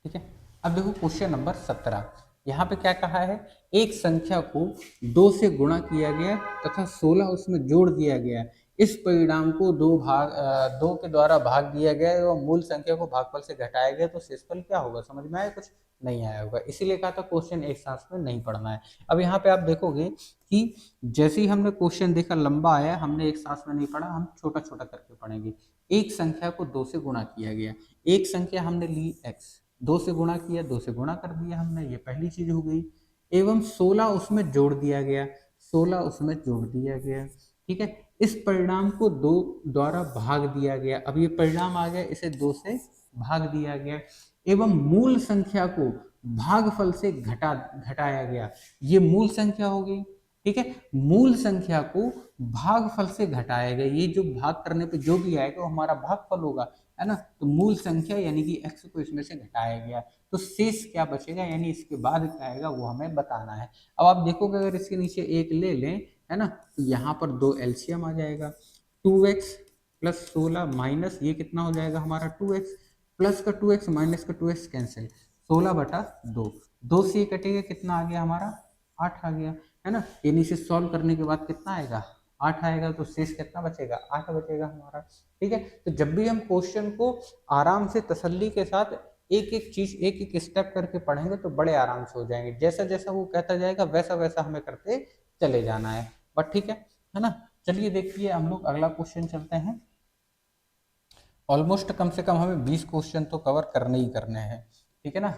ठीक है, अब देखो क्वेश्चन नंबर 17। यहाँ पे क्या कहा है, एक संख्या को 2 से गुणा किया गया तथा 16 उसमें जोड़ दिया गया, इस परिणाम को दो के द्वारा भाग दिया गया और मूल संख्या को भागफल से घटाया गया, तो शेषफल क्या होगा? समझ में आया? कुछ नहीं आया होगा, इसीलिए कहा था क्वेश्चन एक सांस में नहीं पढ़ना है। अब यहाँ पे आप देखोगे कि जैसे ही हमने क्वेश्चन देखा लंबा आया, हमने एक सांस में नहीं पढ़ा, हम छोटा छोटा करके पढ़ेंगे। एक संख्या को 2 से गुणा किया गया, एक संख्या हमने ली x, 2 से गुणा किया, 2 से गुणा कर दिया हमने, ये पहली चीज हो गई। एवं 16 उसमें जोड़ दिया गया, 16 उसमें जोड़ दिया गया। ठीक है, इस परिणाम को 2 द्वारा भाग दिया गया, अब ये परिणाम आ गया, इसे 2 से भाग दिया गया। एवं मूल संख्या को भागफल से घटाया गया, ये मूल संख्या हो गई। ठीक है, मूल संख्या को भागफल से घटाया गया, ये जो भाग करने पे जो भी आएगा वो हमारा भागफल होगा, है ना। तो मूल संख्या यानी कि x को इसमें से घटाया गया, तो शेष क्या बचेगा, यानी इसके बाद क्या आएगा वो हमें बताना है। अब आप देखोगे अगर इसके नीचे एक ले लें, है ना, तो यहाँ पर 2 एलसीएम आ जाएगा, 2x प्लस 16 माइनस ये कितना हो जाएगा हमारा 2x, प्लस का 2x माइनस का 2x कैंसिल, 16/2, 2 से ये कटेगा, कितना आ गया हमारा 8 आ गया, है ना। यानी इसे सॉल्व करने के बाद कितना आएगा 8 आएगा, तो शेष कितना बचेगा 8 बचेगा हमारा। ठीक है, तो जब भी हम क्वेश्चन को आराम से तसल्ली के साथ एक एक चीज एक एक स्टेप करके पढ़ेंगे तो बड़े आराम से हो जाएंगे, जैसा जैसा वो कहता जाएगा वैसा वैसा हमें करते चले जाना है। बट ठीक है ना। चलिए देखिए हम लोग अगला क्वेश्चन चलते हैं। ऑलमोस्ट कम से कम हमें 20 क्वेश्चन तो कवर करने ही करने हैं, ठीक है ना,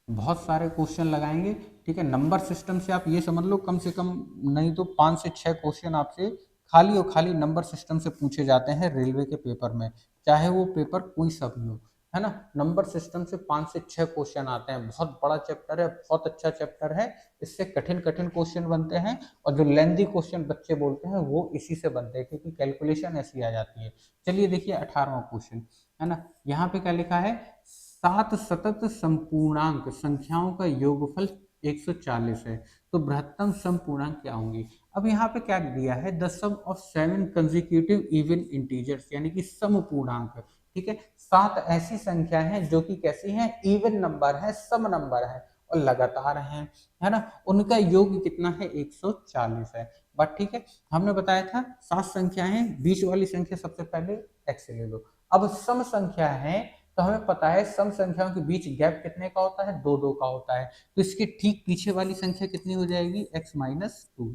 बहुत सारे क्वेश्चन लगाएंगे। ठीक है, नंबर सिस्टम से आप ये समझ लो कम से कम नहीं तो 5 से 6 क्वेश्चन आपसे खाली और खाली नंबर सिस्टम से पूछे जाते हैं रेलवे के पेपर में, चाहे वो पेपर कोई सा भी हो, है ना। नंबर सिस्टम से 5 से 6 क्वेश्चन आते हैं, बहुत बड़ा चैप्टर है, बहुत अच्छा चैप्टर है, इससे कठिन कठिन क्वेश्चन बनते हैं, और जो लेंथी क्वेश्चन बच्चे बोलते हैं वो इसी से बनते हैं, क्योंकि कैलकुलेशन ऐसी आ जाती है। चलिए देखिए 18वां क्वेश्चन, है ना, यहाँ पे क्या लिखा है, 7 सतत संपूर्णांक संख्याओं का योगफल 140 है, तो बृहत्तम समपूर्णांक क्या होंगे। अब यहाँ पे क्या दिया है, the sum of 7 consecutive even integers, यानी कि समपूर्णांक। ठीक है, 7 ऐसी संख्या है जो कि कैसी हैं, इवन नंबर है, सम नंबर है और लगातार हैं, है ना, उनका योग कितना है 140 है। बट ठीक है, हमने बताया था 7 संख्या है, बीच वाली संख्या सबसे पहले x ले लो। अब सम संख्या है तो हमें पता है सम संख्याओं के बीच गैप कितने का होता है, 2 2 का होता है, तो इसके ठीक पीछे वाली संख्या कितनी हो जाएगी x-2,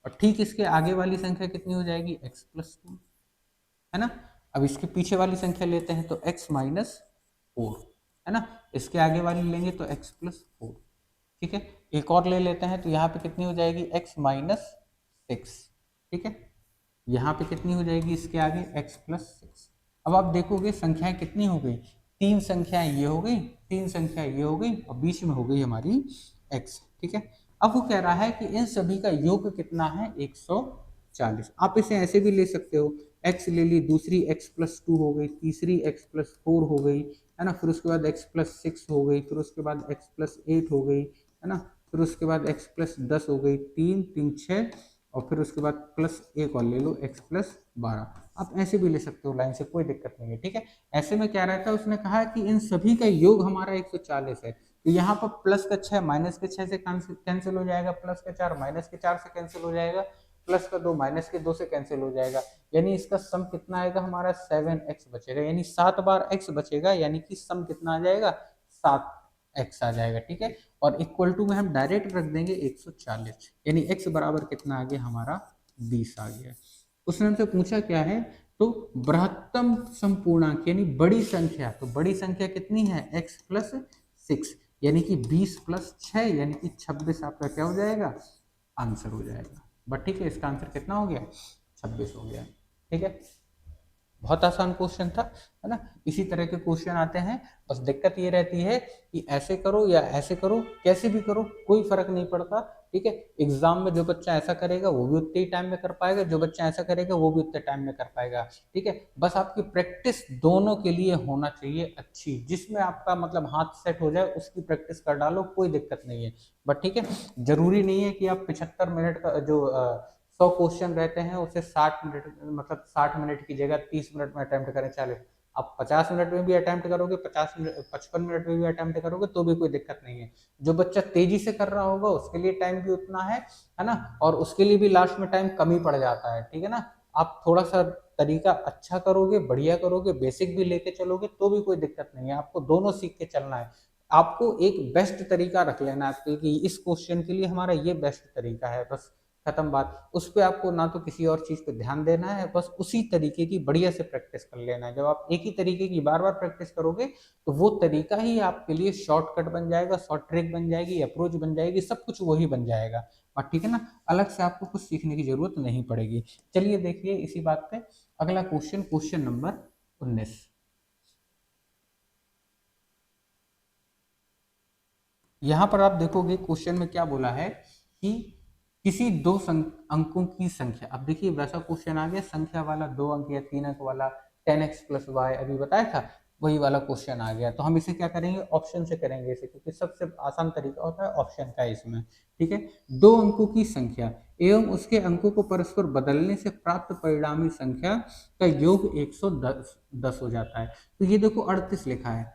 और ठीक इसके आगे वाली संख्या कितनी हो जाएगी x+2, है ना। अब इसके पीछे वाली संख्या लेते हैं तो x-4, है ना, इसके आगे वाली लेंगे तो x+4। ठीक है, एक और ले लेते हैं तो यहाँ पे कितनी हो जाएगी x-6। ठीक है, यहाँ पे कितनी हो जाएगी इसके आगे x+6। अब आप देखोगे संख्याएं कितनी हो गई, 3 संख्याएं ये हो गई, 3 संख्या ये हो गई और बीच में हो गई हमारी x। ठीक है, अब वो कह रहा है कि इन सभी का योग कितना है 140। आप इसे ऐसे भी ले सकते हो, x ले ली, दूसरी x+2 हो गई, तीसरी x+4 हो गई, है ना, फिर उसके बाद x+6 हो गई, फिर उसके बाद x+8 हो गई, है ना, फिर उसके बाद x+10 हो गई, 3 3 6, और फिर उसके बाद प्लस एक और ले लो x+12। आप ऐसे भी ले सकते हो लाइन से, कोई दिक्कत नहीं है। ठीक है, ऐसे में क्या रहता है, उसने कहा कि इन सभी का योग हमारा 140 है, तो यहाँ पर प्लस का 6 माइनस के 6 से कैंसिल हो जाएगा, प्लस का 4 माइनस के 4 से कैंसिल हो जाएगा, प्लस का 2 माइनस के 2 से कैंसिल हो जाएगा, यानी इसका सम कितना आएगा हमारा 7x बचेगा, यानी 7 बार x बचेगा, यानी कि सम कितना आ जाएगा 7x आ जाएगा। ठीक है, और इक्वल टू में हम डायरेक्ट रख देंगे 140, यानी x बराबर कितना आ गया हमारा 20 आ गया। उसने हमसे पूछा क्या है, तो बृहत्तम संपूर्णांक यानी बड़ी संख्या, तो बड़ी संख्या कितनी है x+6, यानी कि 20+6 यानी कि 26 आपका क्या हो जाएगा आंसर हो जाएगा। बट ठीक है, इसका आंसर कितना हो गया 26 हो गया। ठीक है, बहुत आसान क्वेश्चन था, है ना। इसी तरह के क्वेश्चन आते हैं, बस दिक्कत ये रहती है कि ऐसे करो या ऐसे करो, कैसे भी करो कोई फर्क नहीं पड़ता, ठीक है। एग्जाम में जो बच्चा ऐसा करेगा वो भी उतने ही टाइम में कर पाएगा, जो बच्चा ऐसा करेगा वो भी उतने टाइम में कर पाएगा, ठीक है। बस आपकी प्रैक्टिस दोनों के लिए होना चाहिए अच्छी, जिसमें आपका मतलब हाथ सेट हो जाए उसकी प्रैक्टिस कर डालो, कोई दिक्कत नहीं है। बट ठीक है, जरूरी नहीं है कि आप 75 मिनट का जो 100 क्वेश्चन रहते हैं उसे 60 मिनट, मतलब 60 मिनट की जगह 30 मिनट में अटेम्प्ट करें, 40। आप 50 मिनट में भी अटेम्प्ट करोगे, 50 मिनट 55 मिनट में भी अटेम्प्ट करोगे तो भी कोई दिक्कत नहीं है। जो बच्चा तेजी से कर रहा होगा उसके लिए टाइम भी उतना है ना, और उसके लिए भी लास्ट में टाइम कम ही पड़ जाता है, ठीक है ना। आप थोड़ा सा तरीका अच्छा करोगे, बढ़िया करोगे, बेसिक भी लेके चलोगे तो भी कोई दिक्कत नहीं है, आपको दोनों सीख के चलना है। आपको एक बेस्ट तरीका रख लेना है कि इस क्वेश्चन के लिए हमारा ये बेस्ट तरीका है, बस खत्म बात। उस पर आपको ना तो किसी और चीज पे ध्यान देना है, बस उसी तरीके की बढ़िया से प्रैक्टिस कर लेना है। जब आप एक ही तरीके की बार बार प्रैक्टिस करोगे तो वो तरीका ही आपके लिए शॉर्टकट बन जाएगा, शॉर्ट ट्रिक बन जाएगी, अप्रोच बन जाएगी, सब कुछ वही बन जाएगा। और ठीक है ना, अलग से आपको कुछ सीखने की जरूरत नहीं पड़ेगी। चलिए देखिए इसी बात पे अगला क्वेश्चन, क्वेश्चन नंबर 19। यहां पर आप देखोगे क्वेश्चन में क्या बोला है कि किसी दो अंकों की संख्या, अब देखिए वैसा क्वेश्चन आ गया संख्या वाला, 2 अंक या 3 अंक वाला, 10x प्लस वाई अभी बताया था, वही वाला क्वेश्चन आ गया। तो हम इसे क्या करेंगे, ऑप्शन से करेंगे इसे, क्योंकि सबसे आसान तरीका होता है ऑप्शन का इसमें, ठीक है। 2 अंकों की संख्या एवं उसके अंकों को परस्पर बदलने से प्राप्त परिणामी संख्या का योग 110 हो जाता है। तो ये देखो 38 लिखा है,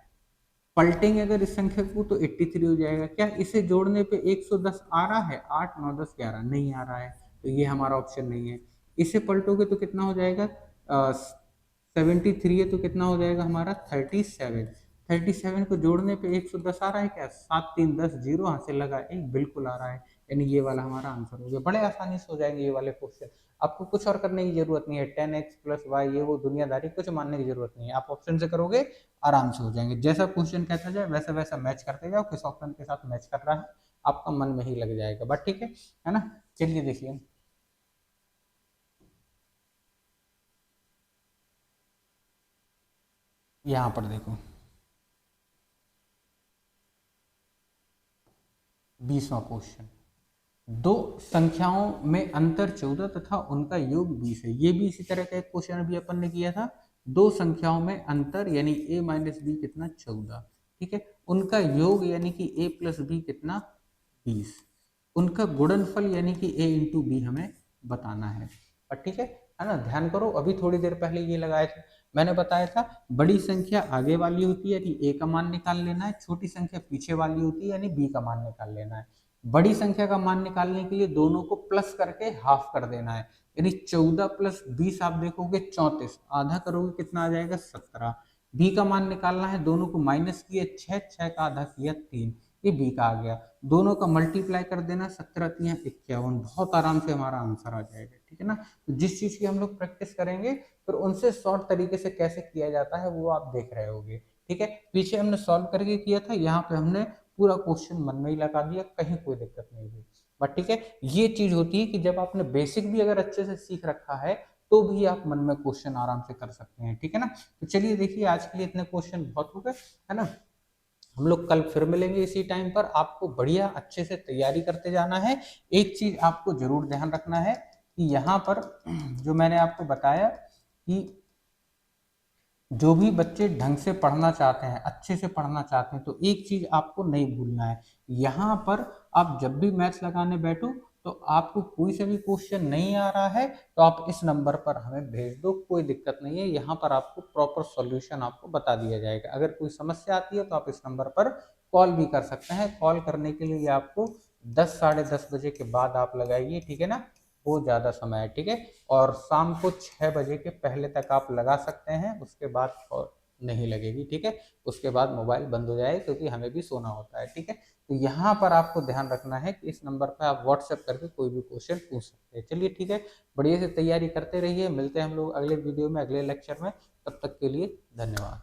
पलटेंगे अगर इस संख्या को तो 83 हो जाएगा। क्या इसे जोड़ने पे 110 आ रहा है, 8 9 10 11 नहीं आ रहा है, तो ये हमारा ऑप्शन नहीं है। इसे पलटोगे तो कितना हो जाएगा, 73 है तो कितना हो जाएगा हमारा 37। 37 को जोड़ने पे 110 आ रहा है क्या, 7 3 10 जीरो, हाथ से लगा एक, बिल्कुल आ रहा है। यानी ये वाला हमारा आंसर हो गया। बड़े आसानी से हो जाएंगे ये वाले क्वेश्चन, आपको कुछ और करने की जरूरत नहीं है। 10x प्लस वाई ये वो दुनियादारी कुछ मानने की जरूरत नहीं है, आप ऑप्शन से करोगे आराम से हो जाएंगे। जैसा क्वेश्चन कहता जाए वैसा वैसा मैच करते जाओ, किस ऑप्शन के साथ मैच कर रहा है आपका मन में ही लग जाएगा, बट ठीक है ना। चलिए देखिए यहाँ पर देखो 20वां क्वेश्चन, दो संख्याओं में अंतर 14 तथा उनका योग 20 है। ये भी इसी तरह का एक क्वेश्चन अभी अपन ने किया था। दो संख्याओं में अंतर यानी a माइनस बी कितना 14, ठीक है। उनका योग यानी कि a प्लस बी कितना 20, उनका गुणनफल यानी कि a इंटू बी हमें बताना है। और ठीक है ना, ध्यान करो अभी थोड़ी देर पहले ये लगाया था, मैंने बताया था बड़ी संख्या आगे वाली होती है यानी a का मान निकाल लेना है, छोटी संख्या पीछे वाली होती है यानी b का मान निकाल लेना है। बड़ी संख्या का मान निकालने के लिए दोनों को प्लस करके हाफ कर देना है, यानी 14 प्लस 20 आप देखोगे 34, आधा करोगे कितना आ जाएगा 17। बी का मान निकालना है, दोनों को माइनस किए 6, 6 का आधा किया 3, ये बी का आ गया। दोनों का मल्टीप्लाई कर देना, 17 3 51, बहुत आराम से हमारा आंसर आ जाएगा, ठीक है ना। तो जिस चीज की हम लोग प्रैक्टिस करेंगे फिर उनसे शॉर्ट तरीके से कैसे किया जाता है वो आप देख रहे होगे, ठीक है। पीछे हमने सॉल्व करके किया था, यहाँ पे हमने पूरा क्वेश्चन मन में ही लगा दिया, कहीं कोई दिक्कत नहीं हुई। बट ठीक है, ये चीज होती है कि जब आपने बेसिक भी अगर अच्छे से सीख रखा है तो भी आप मन में क्वेश्चन आराम से कर सकते हैं, ठीक है ना। तो चलिए देखिए आज के लिए इतने क्वेश्चन बहुत हो गए, है ना। हम लोग कल फिर मिलेंगे इसी टाइम पर, आपको बढ़िया अच्छे से तैयारी करते जाना है। एक चीज आपको जरूर ध्यान रखना है कि यहाँ पर जो मैंने आपको बताया कि जो भी बच्चे ढंग से पढ़ना चाहते हैं, अच्छे से पढ़ना चाहते हैं, तो एक चीज आपको नहीं भूलना है, यहाँ पर आप जब भी मैथ्स लगाने बैठो तो आपको कोई सा भी क्वेश्चन नहीं आ रहा है तो आप इस नंबर पर हमें भेज दो, कोई दिक्कत नहीं है। यहाँ पर आपको प्रॉपर सॉल्यूशन आपको बता दिया जाएगा। अगर कोई समस्या आती है तो आप इस नंबर पर कॉल भी कर सकते हैं। कॉल करने के लिए आपको 10 साढ़े 10 बजे के बाद आप लगाइए, ठीक है ना, वो ज़्यादा समय है, ठीक है। और शाम को 6 बजे के पहले तक आप लगा सकते हैं, उसके बाद और नहीं लगेगी, ठीक है। उसके बाद मोबाइल बंद हो जाएगा क्योंकि हमें भी सोना होता है, ठीक है। तो यहाँ पर आपको ध्यान रखना है कि इस नंबर पर आप व्हाट्सएप करके कोई भी क्वेश्चन पूछ सकते हैं। चलिए ठीक है, बढ़िया से तैयारी करते रहिए, मिलते हैं हम लोग अगले वीडियो में, अगले लेक्चर में। तब तक के लिए धन्यवाद।